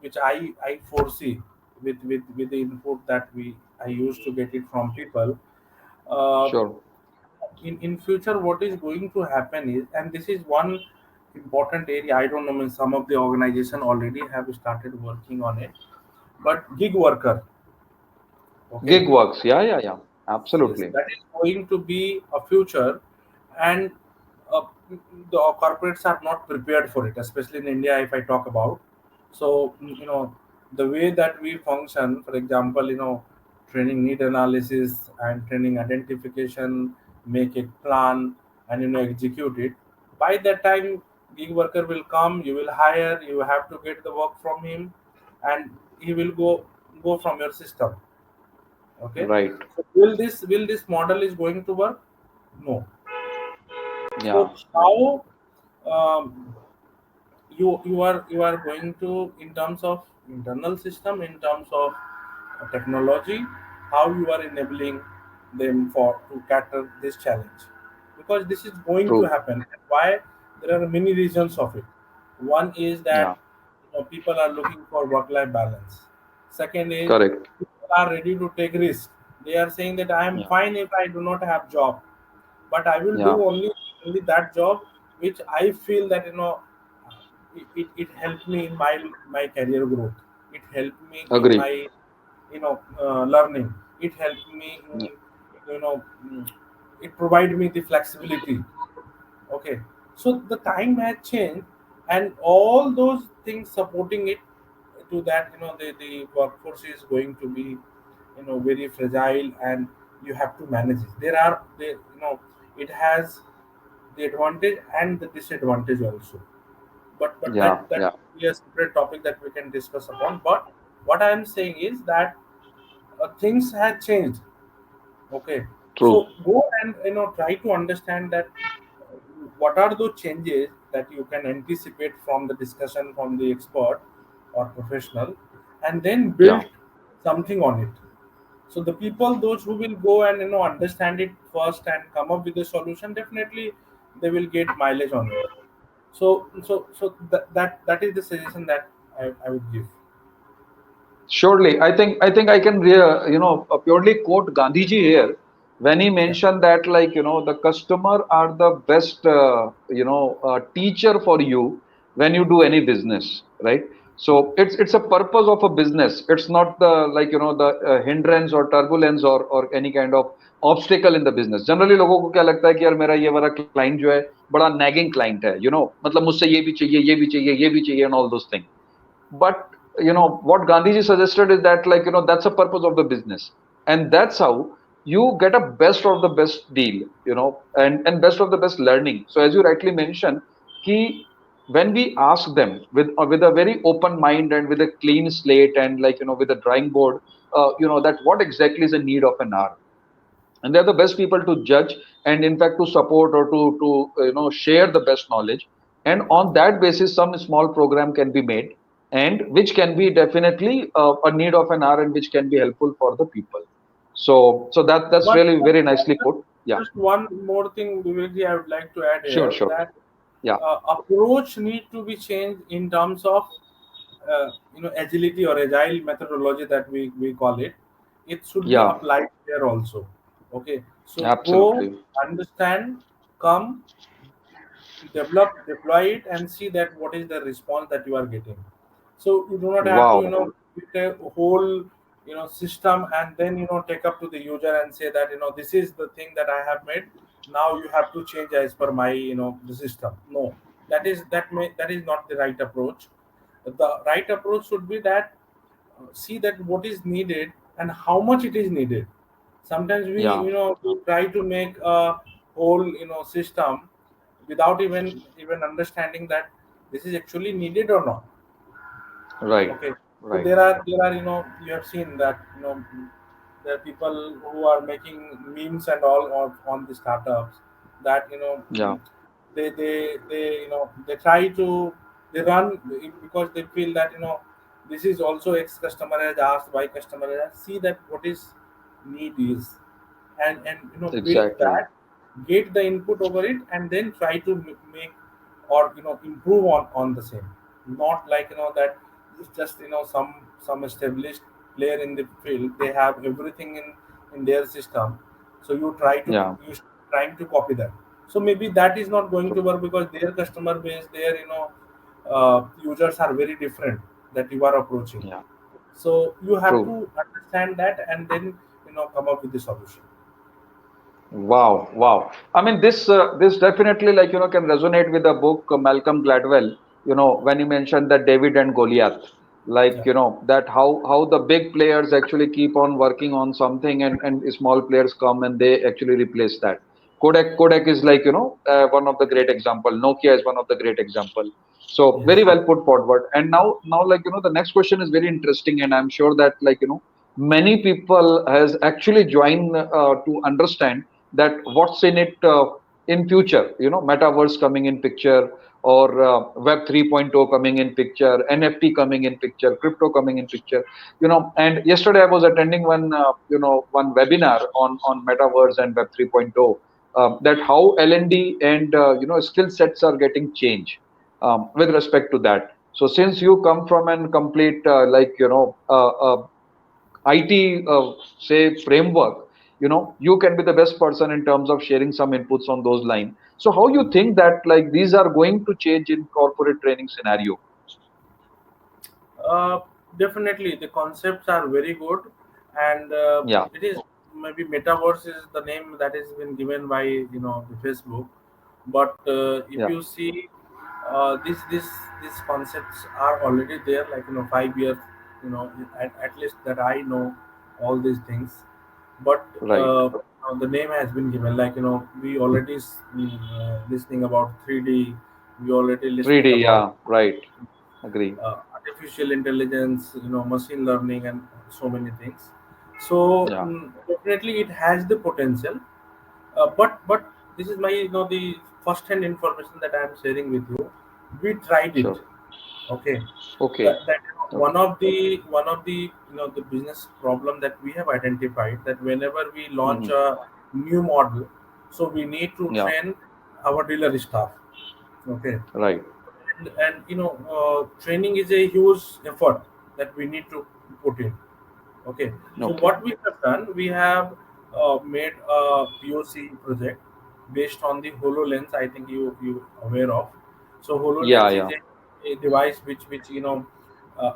S2: which I foresee with the input that we I used to get it from people. uh,
S1: Sure.
S2: in future what is going to happen is, and this is one important area, I don't know, I mean, some of the organization already have started working on it, but gig worker. Okay.
S1: Gig works. Yeah, yeah, yeah.
S2: Yes,
S1: Absolutely.
S2: that is going to be a future, and uh, the corporates are not prepared for it, especially in India. If I talk about, so the way that we function, for example, training need analysis and training identification, make a plan, and execute it. By that time, gig worker will come. You will hire. You have to get the work from him, and he will go from your system. Okay.
S1: Right.
S2: So will this model is going to work? No. So
S1: Yeah. Yeah.
S2: how um, you are going to, in terms of internal system, in terms of technology, how you are enabling them for to cater this challenge, because this is going to
S1: True.
S2: happen. And why? There are many reasons of it. One is
S1: Yeah.
S2: that people are looking for work life balance. Second is
S1: Correct.
S2: people are ready to take risks. They are saying that I am
S1: Yeah.
S2: fine if I do not have job, but I will do
S1: Yeah.
S2: only that job which I feel that it helped me in my career growth. It helped me in
S1: Agree.
S2: my learning. It helped me
S1: Yeah.
S2: in you know mm, it provided me the flexibility. Okay, so the time has changed, and all those things supporting it to that, the workforce is going to be very fragile, and you have to manage it. It has the advantage and the disadvantage also, but
S1: Yeah.
S2: that
S1: Yeah.
S2: will be a separate topic that we can discuss upon. But what I am saying is that things have changed. Okay. So
S1: True.
S2: go and try to understand that what are those changes that you can anticipate from the discussion from the expert or professional, and then build
S1: Yeah.
S2: something on it. So the people, those who will go and understand it first and come up with a solution, definitely they will get mileage on it. So that is the suggestion that I would give.
S1: Surely, I think I can purely quote Gandhiji here when he
S2: Yeah.
S1: mentioned that, like, the customer are the best teacher for you when you do any business, right? So it's a purpose of a business. It's not the, like, the hindrance or turbulence or any kind of obstacle in the business. Generally लोगों को क्या लगता है कि यार मेरा ये वाला client जो है बड़ा nagging client है, मतलब मुझसे ये भी चाहिए, ये भी चाहिए, ये भी चाहिए, and all those things. But what Gandhiji suggested is that, like, that's a purpose of the business, and that's how you get a best of the best deal, and best of the best learning. So as you rightly mentioned, key, when we ask them with a very open mind and with a clean slate, and, like, with a drawing board, that what exactly is the need of an hour, and they're the best people to judge, and in fact to support, or to share the best knowledge. And on that basis some small program can be made, and which can be definitely a need of an hour, and which can be helpful for the people. So that's
S2: One,
S1: really
S2: one
S1: very nicely put. Yeah.
S2: just one more thing, Vivekji, I would like to add
S1: Sure,
S2: here
S1: sure.
S2: that
S1: Yeah.
S2: approach need to be changed in terms of agility or agile methodology that we call it. It should be
S1: Yeah.
S2: applied there also. Okay, so go
S1: Absolutely.
S2: understand, come, develop, deploy it, and see that what is the response that you are getting. So you do not have to
S1: Wow.
S2: get a whole system and then take up to the user and say that this is the thing that I have made. Now you have to change as per my the system. No, that is not the right approach. The right approach should be that see that what is needed and how much it is needed. Sometimes we
S1: Yeah.
S2: we try to make a whole system without even understanding that this is actually needed or not.
S1: Right.
S2: Okay, so
S1: Right.
S2: there are you have seen that there are people who are making memes and all on the startups that
S1: Yeah.
S2: they try to they run because they feel that this is also ex customer has asked, by customer has asked. See that what is need is, and build
S1: Exactly.
S2: that, get the input over it, and then try to make or improve on the same. Not like that it's just some established player in the field, they have everything in their system, so
S1: Yeah.
S2: you trying to copy that. So maybe that is not going to
S1: True.
S2: work because their customer base, their users are very different that you are approaching.
S1: Yeah.
S2: So you have
S1: True.
S2: to understand that and then come up with the solution.
S1: Wow, wow. I mean, this definitely, like, can resonate with the book, Malcolm Gladwell. When you mentioned that David and Goliath, like,
S2: Yeah.
S1: that how the big players actually keep on working on something, and small players come and they actually replace that. Kodak is, like, one of the great example. Nokia is one of the great example. So
S2: Yes.
S1: very well put forward. And now, like, the next question is very interesting, and I'm sure that, like, many people has actually joined to understand that what's in it in future, metaverse coming in picture, or web 3.0 coming in picture, NFT coming in picture, crypto coming in picture. And yesterday I was attending one webinar on metaverse and web 3.0, that how L&D and skill sets are getting changed with respect to that. So since you come from an complete IT, say, framework, you can be the best person in terms of sharing some inputs on those lines. So how you think that, like, these are going to change in corporate training scenario?
S2: Uh, Definitely, the concepts are very good, and
S1: Yeah.
S2: it is maybe metaverse is the name that has been given by the Facebook. But if
S1: Yeah.
S2: you see, these concepts are already there. Like 5 years, at least that I know all these things. But
S1: Right.
S2: the name has been given. Like we already listening about 3D. We already listening
S1: 3D.
S2: about
S1: Yeah. Right. Agree.
S2: artificial intelligence, machine learning, and so many things. So
S1: Yeah.
S2: definitely it has the potential. But this is my, the first hand information that I am sharing with you. We tried it.
S1: Sure.
S2: Okay,
S1: Okay.
S2: that
S1: Okay.
S2: one of the, the business problem that we have identified, that whenever we launch
S1: Hmm.
S2: a new model, so we need to
S1: Yeah.
S2: train our dealer staff. Okay,
S1: Right.
S2: and training is a huge effort that we need to put in. Okay, so
S1: Okay.
S2: what we have done, we have made a POC project based on the HoloLens. I think you aware of. So
S1: Yeah.
S2: HoloLens is
S1: Yeah.
S2: a device which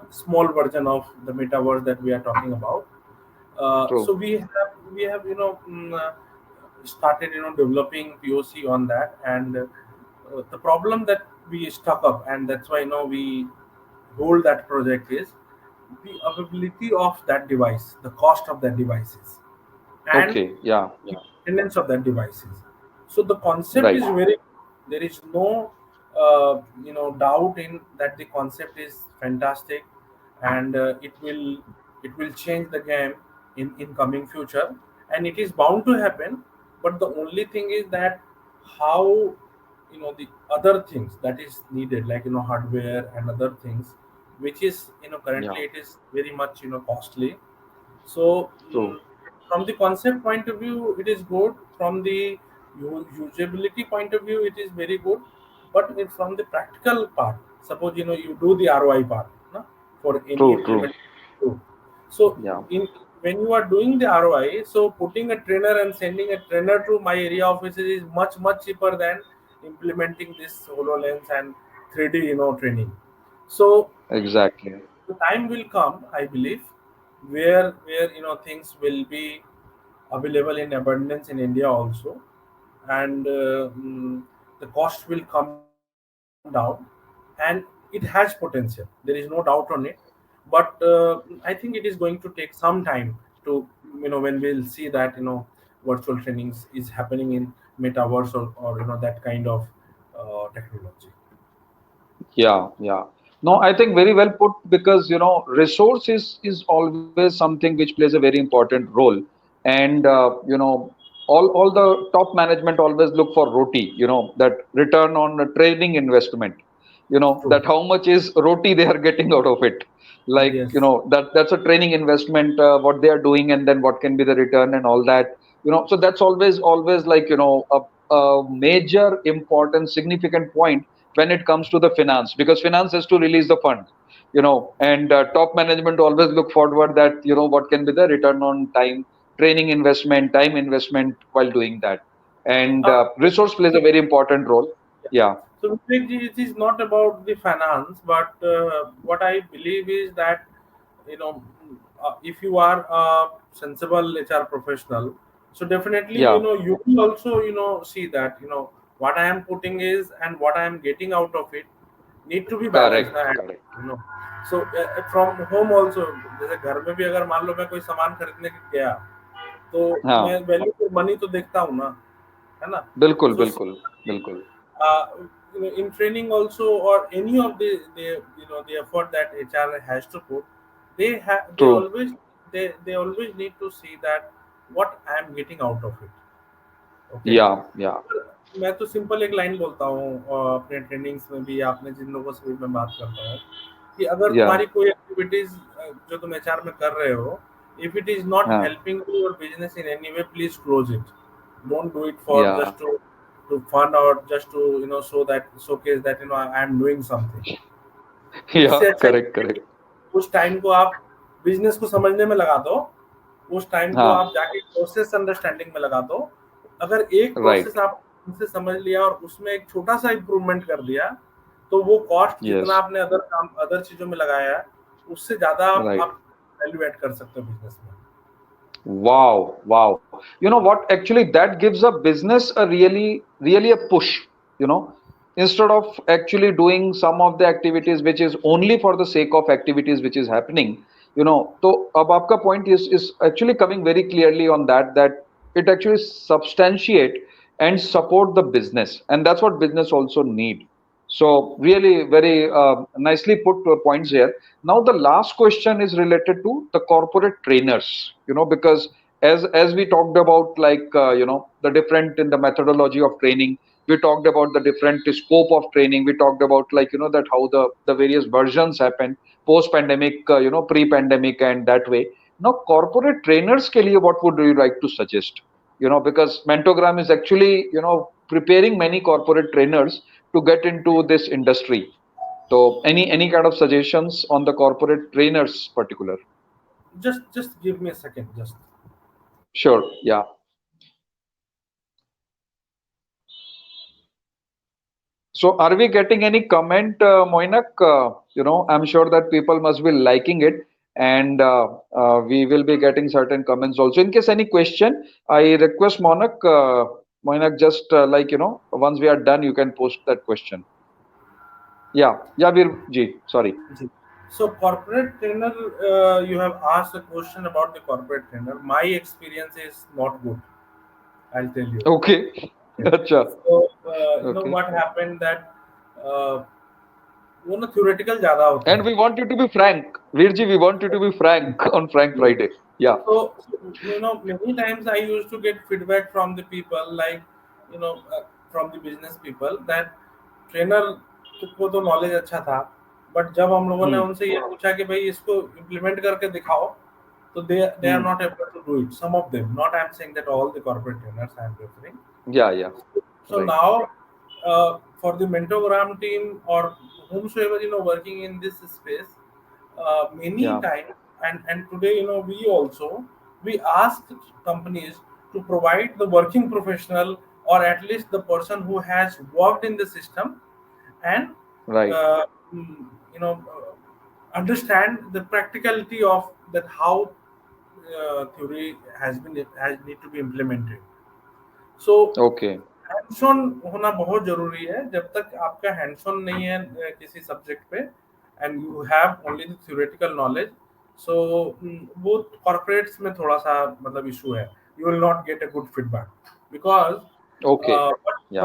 S2: small version of the metaverse that we are talking about. So
S1: True.
S2: we have started developing POC on that, and the problem that we stuck up, and that's why we hold that project, is the availability of that device, the cost of that devices, and
S1: Okay. Yeah.
S2: the
S1: Yeah.
S2: maintenance of that devices. So the concept
S1: Right.
S2: is very, there is no doubt in that the concept is fantastic, and it will change the game in coming future, and it is bound to happen. But the only thing is that how, the other things that is needed, like hardware and other things, which is currently
S1: Yeah.
S2: it is very much costly. So
S1: True.
S2: from the concept point of view, it is good. From the usability point of view, it is very good. But from the practical part, suppose you do the ROI part, no, for any
S1: True. True.
S2: implementation. So
S1: Yeah.
S2: in when you are doing the ROI, so putting a trainer and sending a trainer to my area offices is much cheaper than implementing this HoloLens and 3D training. So
S1: Exactly.
S2: the time will come, I believe, where things will be available in abundance in India also, and the cost will come down, and it has potential, there is no doubt on it. But I think it is going to take some time to, when we'll see that virtual trainings is happening in metaverse, or that kind of technology.
S1: Yeah, yeah. No, I think very well put, because resource is always something which plays a very important role. And all the top management always look for roti, that return on a training investment,
S2: True.
S1: that how much is roti they are getting out of it. Like,
S2: Yes.
S1: that's a training investment, what they are doing, and then what can be the return and all that. So that's always like, a major important significant point when it comes to the finance, because finance has to release the fund, and top management always look forward that, what can be the return on time, training investment, time investment while doing that. And
S2: uh,
S1: resource plays a very important role.
S2: Yeah.
S1: Yeah.
S2: So Vivek, it is not about the finance, but what I believe is that, you know if you are a sensible HR professional, so definitely
S1: Yeah.
S2: you will also see that what I am putting is and what I am getting out of it need to be balanced
S1: Correct.
S2: ना,
S1: Correct.
S2: so from home also, जैसे घर में भी अगर मान लो मैं कोई सामान खरीदने के गया, तो मैं
S1: हाँ.
S2: वैल्यू फॉर मनी तो देखता हूँ ना, है ना?
S1: बिल्कुल,
S2: So
S1: बिल्कुल, बिल्कुल.
S2: uh, in training also, or any of the effort that HR has to put, they
S1: True.
S2: always, they always need to see that what I am getting out of it. Okay,
S1: Yeah. Yeah.
S2: मैं तो simple एक line बोलता हूँ अपने trainings में भी, आपने जिन लोगों से भी मैं बात करता हूँ, कि अगर
S1: Yeah.
S2: तुम्हारी कोई एक्टिविटीज जो तुम एचआर में कर रहे हो, इफ इट इज नॉट
S1: हाँ.
S2: Helping your business in any way, please close it. Don't do it for
S1: Yeah.
S2: Just to fun, or just to so that showcase that I am doing something. इससे
S1: Yeah.
S2: अच्छा
S1: Correct.
S2: है कि
S1: Correct.
S2: उस time को आप business को समझने में लगा दो, उस टाइम को
S1: हाँ.
S2: आप जाके प्रोसेस अंडरस्टैंडिंग में लगा दो. अगर एक
S1: Right.
S2: प्रोसेस आप उनसे समझ लिया और उसमें एक छोटा सा इम्प्रूवमेंट कर दिया, तो वो कॉस्ट जितना
S1: Yes.
S2: आपने अदर काम अदर चीजों में लगाया है, उससे ज्यादा
S1: Right.
S2: आप वैल्यू ऐड कर सकते हो बिजनेस में.
S1: Wow, wow. You know what? Actually, that gives a business a really a push. You know, Instead of actually doing some of the activities which is only for the sake of activities which is happening. So ab aapka point is actually coming very clearly on that it actually substantiate and support the business, and that's what business also need. So really very nicely put points here. Now, the last question is related to the corporate trainers, because as we talked about, like the different in the methodology of training. We talked about the different scope of training. We talked about, like, that how the various versions happen post pandemic, pre pandemic, and that way. Now corporate trainers ke liye, what would you like to suggest? Because Mentogram is actually preparing many corporate trainers to get into this industry. So any kind of suggestions on the corporate trainers particular?
S2: Just give me a second. Just
S1: Sure. Yeah. So, are we getting any comment, Moinak? I'm sure that people must be liking it, and we will be getting certain comments also. In case any question, I request Moinak, just once we are done, you can post that question. Yeah, yeah, Veer ji, sorry.
S2: Ji. So corporate trainer, you have asked a question about the corporate trainer. My experience is not good. I'll tell you.
S1: Okay,
S2: Okay.
S1: acha,
S2: So
S1: okay.
S2: what happened that uh, वो ना theoretical ज़्यादा होते
S1: And
S2: हैं.
S1: we want you to be frank, Veerji. We want you to be frank on Frank Friday. Yeah.
S2: Many times I used to get feedback from the people, like, you know, uh, from the business people, that trainer को तो knowledge अच्छा था, but जब हम लोगों ने
S1: Hmm.
S2: उनसे ये पूछा कि भाई इसको इम्प्लीमेंट करके दिखाओ, तो they are
S1: Hmm.
S2: not able to do it. Some of them, not I'm saying that all the corporate trainers I am referring.
S1: Yeah, yeah.
S2: So
S1: Right.
S2: now, for the Mentogram team or whomsoever working in this space, many
S1: Yeah.
S2: times, and today we also, we ask companies to provide the working professional, or at least the person who has worked in the system, and
S1: Right.
S2: uh, mm, you know uh, understand the practicality of that, how theory has need to be implemented. So
S1: Okay.
S2: Hands on होना बहुत जरूरी है। जब तक आपका hands on नहीं है किसी सब्जेक्ट पे, and you have only the theoretical knowledge, so वो कॉर्पोरेट्स में थोड़ा सा मतलब इशू है। You will not get a good feedback because
S1: Okay.
S2: what
S1: Yeah.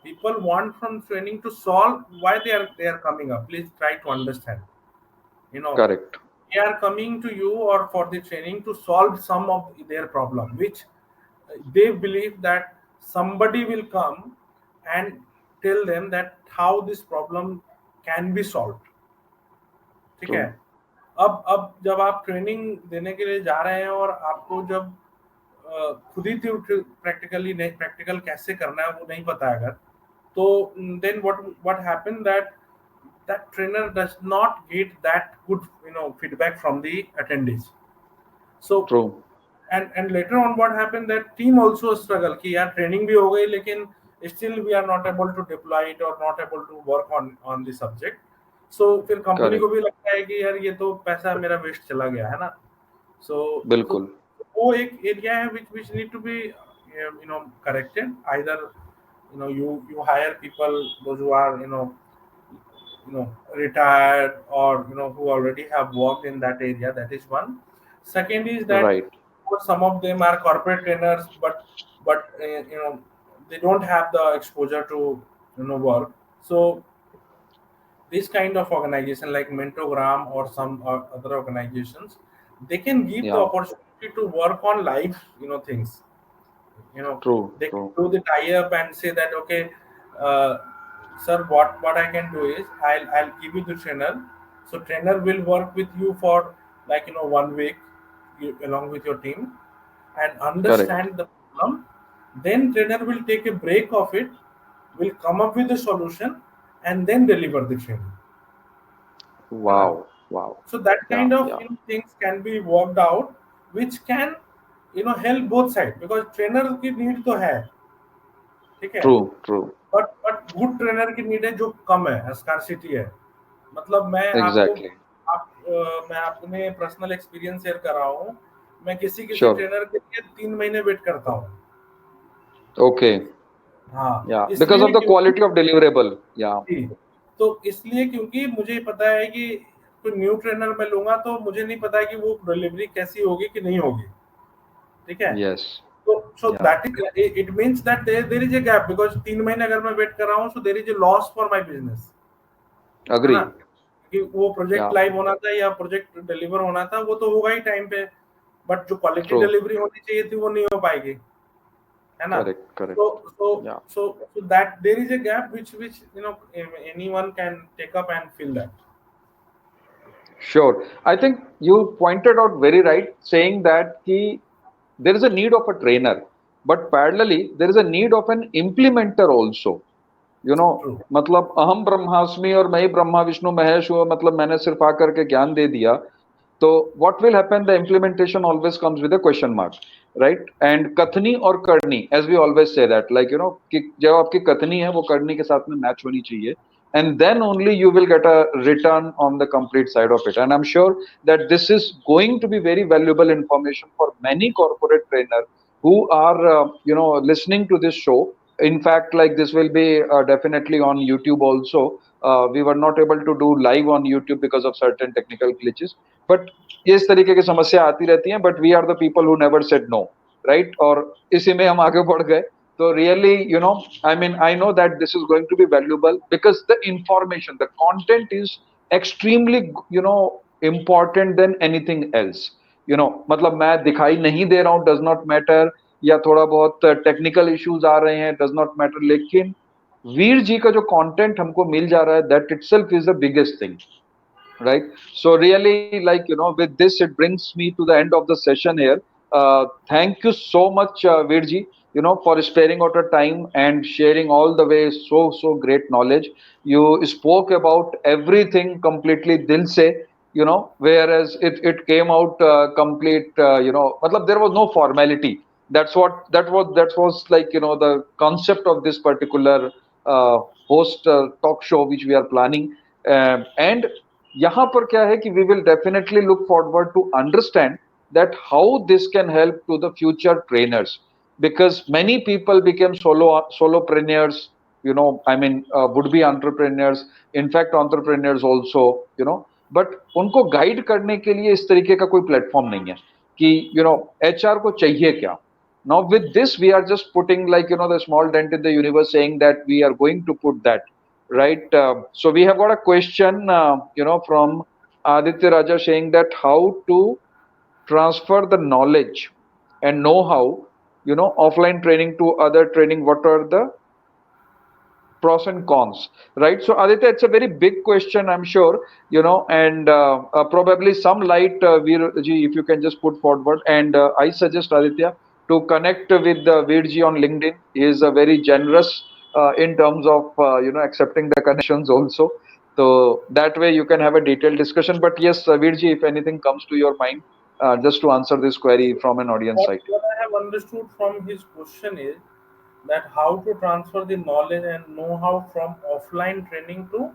S2: people want from training to solve why they are coming up. Please try to understand, you know
S1: Correct.
S2: they are coming to you or for the training to solve some of their problem, which they believe that somebody will come and tell them that how this problem can be solved। ठीक है।
S1: True.
S2: अब जब आप training देने के लिए जा रहे हैं और आपको जब खुद ही प्रैक्टिकली नहीं, प्रैक्टिकल कैसे करना है वो नहीं पता है अगर, तो then what happen that that trainer does not get that good feedback from the attendees। So
S1: True.
S2: and later on what happened, that team also struggle कि यार ट्रेनिंग भी हो गई लेकिन still we are not able to deploy it or not able to work on the subject। so फिर company को
S1: Correct.
S2: भी लगता है कि यार ये तो पैसा मेरा वेस्ट चला गया है ना। so so
S1: बिल्कुल.
S2: वो एक एरिया है which need to be corrected। either you hire people those who are retired, or who already have worked in that area. That is one. Second is that
S1: Right.
S2: some of them are corporate trainers, but they don't have the exposure to work. So this kind of organization like Mentogram or some other organizations, they can give the
S1: Yeah.
S2: opportunity to work on live things।
S1: True.
S2: they can
S1: True.
S2: do the tie up and say that, okay, uh, sir, what I can do is I'll give you the trainer. So trainer will work with you for like 1 week, along with your team, and
S1: Correct.
S2: understand the problem. Then trainer will take a break of it, will come up with a solution, and then deliver the training, है ना?
S1: Wow. Wow.
S2: So that
S1: Yeah.
S2: kind of
S1: Yeah.
S2: things can be worked out, which can help both sides, because trainer की need तो है, ठीक है,
S1: True. True.
S2: But good trainer की need है जो कम है, स्कार्सिटी है। मतलब
S1: Exactly.
S2: मैं अपने पर्सनल एक्सपीरियंस शेयर कर रहा हूँ। मैं किसी किसी
S1: Sure.
S2: ट्रेनर के लिए 3 महीने वेट करता हूँ।
S1: Okay.
S2: हाँ,
S1: Yeah. Because
S2: इसलिए
S1: of the
S2: क्योंकि
S1: quality of deliverable. Yeah.
S2: जी, तो इसलिए क्योंकि मुझे पता है कि कोई न्यू ट्रेनर मैं लूंगा तो मुझे नहीं पता है कि वो डिलीवरी कैसी होगी कि नहीं होगी, ठीक है।
S1: Yes.
S2: So
S1: Yeah.
S2: that is, it means that there is a gap, because 3 महीने अगर मैं वेट कर रहा हूँ, so there is a loss for my business, है ना।
S1: Agree.
S2: कि वो प्रोजेक्ट
S1: Yeah.
S2: लाइव होना था या प्रोजेक्ट डिलीवर होना था, वो तो होगा ही टाइम पे, बट जो क्वालिटी
S1: True.
S2: डिलीवरी होनी चाहिए थी वो नहीं हो पाएगी, है ना?
S1: Correct. Correct.
S2: So so
S1: Yeah.
S2: so that there is a gap which anyone can take up and fill that.
S1: Sure. I think you pointed out very right, saying that there is a need of a trainer, but parallelly there is a need of an implementer also.
S2: True.
S1: मतलब अहम ब्रह्मास्मि और मैं ही ब्रह्मा विष्णु महेश हुआ, मतलब मैंने सिर्फ आकर के ज्ञान दे दिया, तो what will happen, the implementation always comes with a question mark, right? And कथनी और करनी, as we always say that, like कि जब आपकी कथनी है वो करनी के साथ में मैच होनी चाहिए, and then only you will get a return on the complete side of it. And I'm sure that this is going to be very valuable information for many corporate trainer who are listening to this show. In fact, like, this will be definitely on YouTube also. We were not able to do live on YouTube because of certain technical glitches, but ये इस तरीके की समस्या आती रहती हैं, but we are the people who never said no, right? और इसी में हम आगे बढ़ गए. तो really, I mean, I know that this is going to be valuable because the information, the content is extremely important then anything else. मतलब मैं दिखाई नहीं दे रहा हूँ, डज नॉट मैटर, या थोड़ा बहुत टेक्निकल इश्यूज आ रहे हैं, डज नॉट मैटर, लेकिन वीर जी का जो कंटेंट हमको मिल जा रहा है, that itself is the biggest thing, right? So really, like, with this, it brings me to the end of the session here. Thank you so much, Virji, for sparing out your time and sharing all the way so great knowledge. You spoke about everything completely dil se, whereas it came out complete, matlab there was no formality. That was like, the concept of this particular uh, host talk show which we are planning. And यहाँ पर क्या है कि we will definitely look forward to understand that how this can help to the future trainers, because many people became solopreneurs, I mean, would be entrepreneurs, in fact entrepreneurs also, but उनको guide करने के लिए इस तरीके का कोई platform नहीं है कि एचआर को चाहिए क्या. Now with this we are just putting, like, the small dent in the universe, saying that we are going to put that, right? So we have got a question, from Aditya Raja, saying that how to transfer the knowledge and know-how, offline training to other training. What are the pros and cons, right? So Aditya, it's a very big question, I'm sure, and probably some light, Veerji, if you can just put forward. And I suggest Aditya to connect with Veerji on LinkedIn. He is a very generous in terms of accepting the connections also, so that way you can have a detailed discussion. But yes, Veerji, if anything comes to your mind, just to answer this query from an audience side.
S2: What I have understood from his question is that how to transfer the knowledge and know-how from offline training to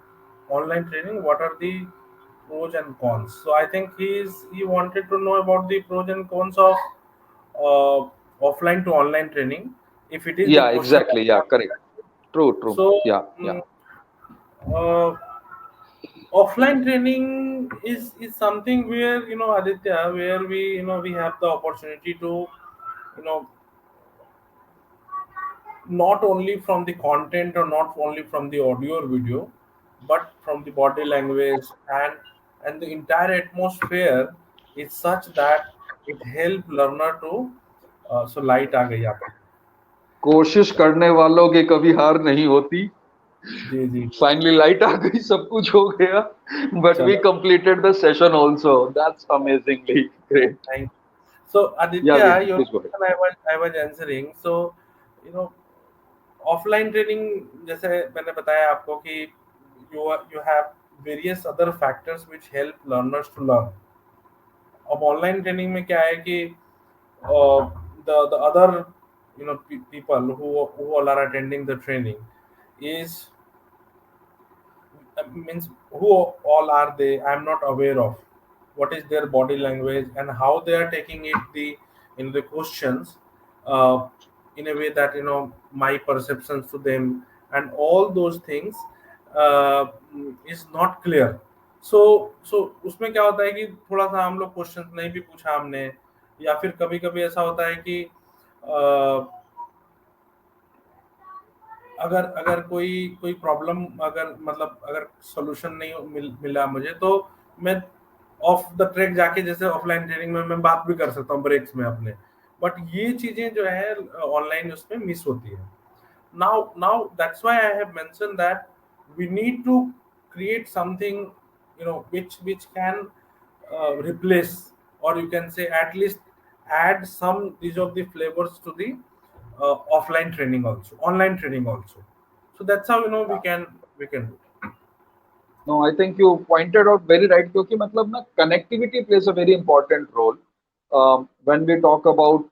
S2: online training. What are the pros and cons? So I think he wanted to know about the pros and cons of offline to online training. If it is the
S1: Yeah,
S2: question
S1: exactly.
S2: that
S1: Yeah,
S2: you
S1: correct.
S2: have.
S1: True, true.
S2: So
S1: Yeah, yeah.
S2: uh, offline training is something where Aditya, where we have the opportunity to you know not only from the content or not only from the audio or video, but from the body language and the entire atmosphere is such that it help learner to so light आ गई आप.
S1: कोशिश करने वालों की कभी हार नहीं होती.
S2: जी जी जी.
S1: Finally light आ गई, सब कुछ हो गया, but we
S2: चलो.
S1: completed the session also. That's amazingly great.
S2: Thank you. So
S1: Yeah,
S2: Aditya,
S1: Virji,
S2: your
S1: please go ahead.
S2: question I was answering. So you know offline training जैसे मैंने बताया आपको कि you have various other factors which help learners to learn. अब online training में क्या है कि the other people who all are attending the training is means who all are they, I'm not aware of what is their body language and how they are taking it the in the questions uh, in a way that my perceptions to them and all those things is not clear. So उसमें क्या होता है कि थोड़ा सा हम लोग questions नहीं भी पूछा हमने, या फिर कभी कभी ऐसा होता है कि अगर अगर कोई कोई प्रॉब्लम, अगर मतलब अगर सॉल्यूशन नहीं मिला मुझे, तो मैं ऑफ द ट्रैक जाके जैसे ऑफलाइन ट्रेनिंग में मैं बात भी कर सकता हूँ ब्रेक्स में अपने, बट ये चीजें जो है ऑनलाइन उसमें मिस होती है. Now that's why I have mentioned that we need to create something, which can replace, or you can say at least add some these of the flavors to the offline training also, online training also. So that's how we can do.
S1: No, I think you pointed out very right क्योंकि मतलब ना connectivity plays a very important role when we talk about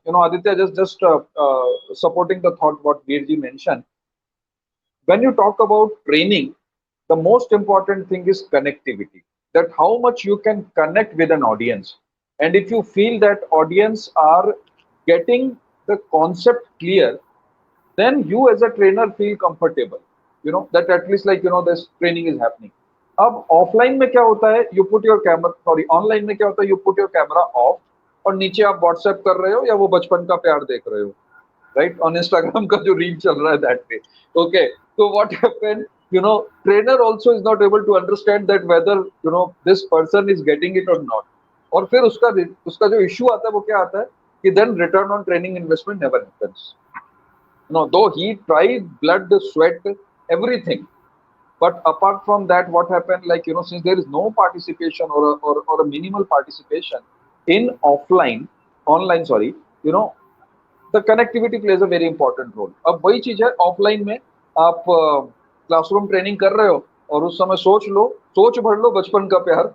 S1: Aditya just supporting the thought what Veerji mentioned. When you talk about training, the most important thing is connectivity. That how much you can connect with an audience, and if you feel that audience are getting the concept clear, then you as a trainer feel comfortable, that at least like this training is happening. अब offline में क्या होता है, you put your camera, sorry online में क्या होता है, you put your camera off और नीचे आप व्हाट्सएप कर रहे हो या वो बचपन का प्यार देख रहे हो, राइट, ऑन इंस्टाग्राम का जो रील चल रहा है दैट पे. ओके, तो what happen, trainer also is not able to understand that whether this person is getting it or not. और फिर उसका जो इशू आता है वो क्या आता है कि then return on training investment never happens. Though he tried blood, sweat, everything. But apart from that, what happened? Like, since there is no participation or a minimal participation in online, sorry, the connectivity plays a very important role. अब वही चीज है offline में, आप classroom training कर रहे हो और उस समय सोच भर लो बचपन का प्यार,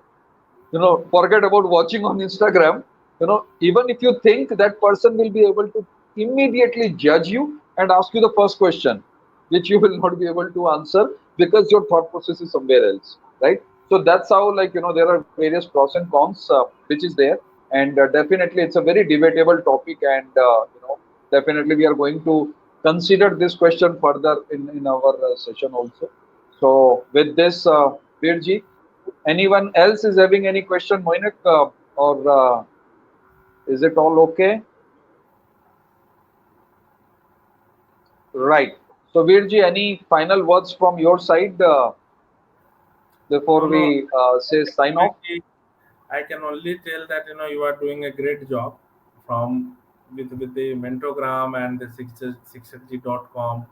S1: forget about watching on Instagram. Even if you think that person will be able to immediately judge you and ask you the first question, which you will not be able to answer because your thought process is somewhere else, right? So that's how, like, there are various pros and cons which is there. And definitely it's a very debatable topic, and definitely we are going to consider this question further in our session also. So with this, Veerji, anyone else is having any question, Moinik, or is it all okay? Right. So, Veerji, any final words from your side before
S2: No, no.
S1: we say sign off?
S2: I can only tell that you are doing a great job from with the Mentogram and the 6g.com,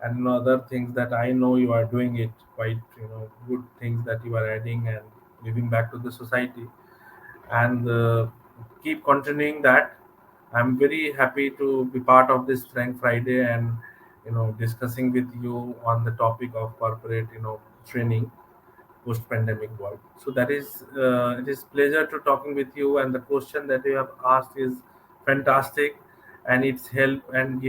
S2: and other things that I know you are doing it quite, good things that you are adding and giving back to the society, and keep continuing that. I'm very happy to be part of this Strength Friday, and discussing with you on the topic of corporate training post-pandemic world. So that is, it is pleasure to talking with you, and the question that you have asked is fantastic, and it's help and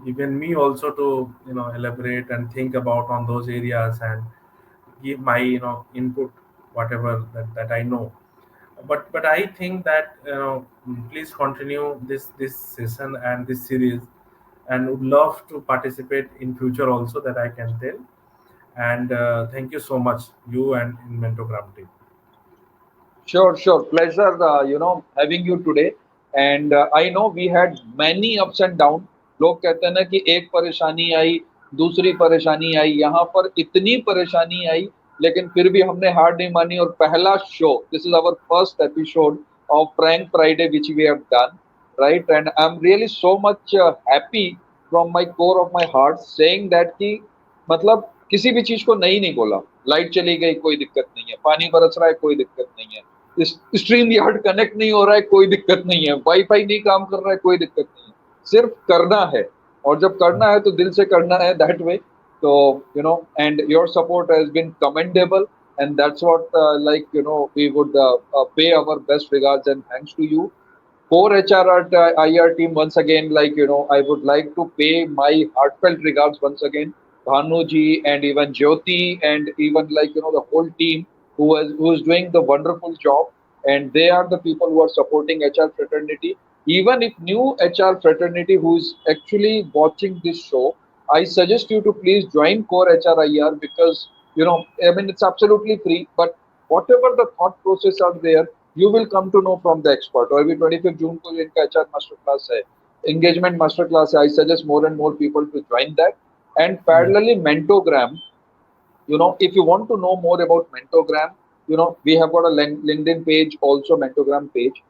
S2: given me also to elaborate and think about on those areas and give my input whatever that I know. But I think that please continue this session and this series, and would love to participate in future also, that I can tell. And thank you so much, you and in Mentogram team.
S1: Sure, sure. Pleasure, having you today. And I know we had many ups and down. लोग कहते हैं ना कि एक परेशानी आई, दूसरी परेशानी आई, यहाँ पर इतनी परेशानी आई, लेकिन फिर भी हमने हार नहीं मानी. और पहला show, this is our first episode of prank Friday which we have done, right. And I am really so much happy from my core of my heart saying that कि मतलब किसी भी चीज को नहीं बोला. लाइट चली गई, कोई दिक्कत नहीं है. पानी बरस रहा है, कोई दिक्कत नहीं है. स्ट्रीम यार्ड कनेक्ट नहीं हो रहा है, कोई दिक्कत नहीं है. वाईफाई नहीं काम कर रहा है, कोई दिक्कत नहीं है. सिर्फ करना है, और जब करना है तो दिल से करना है, दैट वे. तो and your support has been commendable, and that's what we would pay our best regards and thanks to you. For HR at IR team, once again, I would like to pay my heartfelt regards once again, Bhanuji and even Jyoti, and even the whole team who is doing the wonderful job. And they are the people who are supporting HR fraternity. Even if new HR fraternity who is actually watching this show, I suggest you to please join Core HR IR, because I mean, it's absolutely free. But whatever the thought process are there, you will come to know from the expert. और अभी 25 जून को इनका HR master class है, engagement master class है. I suggest more and more people to join that. And
S2: Yeah.
S1: parallelly, Mentogram, if you want to know more about Mentogram, we have got a LinkedIn page, also Mentogram page,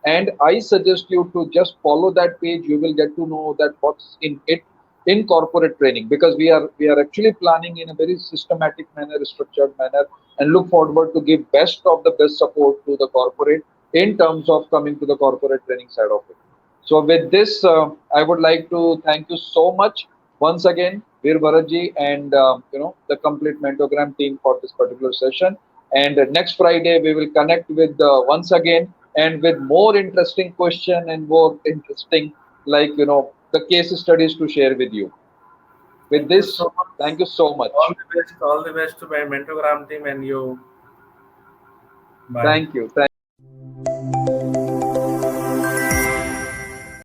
S1: and I suggest you to just follow that page. You will get to know that what's in it in corporate training, because we are actually planning in a very systematic manner, structured manner, and look forward to give best of the best support to the corporate in terms of coming to the corporate training side of it. So with this, I would like to thank you so much once again, Veer Bharatji, and the complete Mentogram team for this particular session. And next Friday we will connect with once again, and with more interesting question and more interesting, like the case studies to share with you. With
S2: Thank you
S1: this,
S2: so much.
S1: thank you so
S2: All
S1: much.
S2: the best. All the best to my Mentogram team and you. Bye.
S1: Thank you. Thank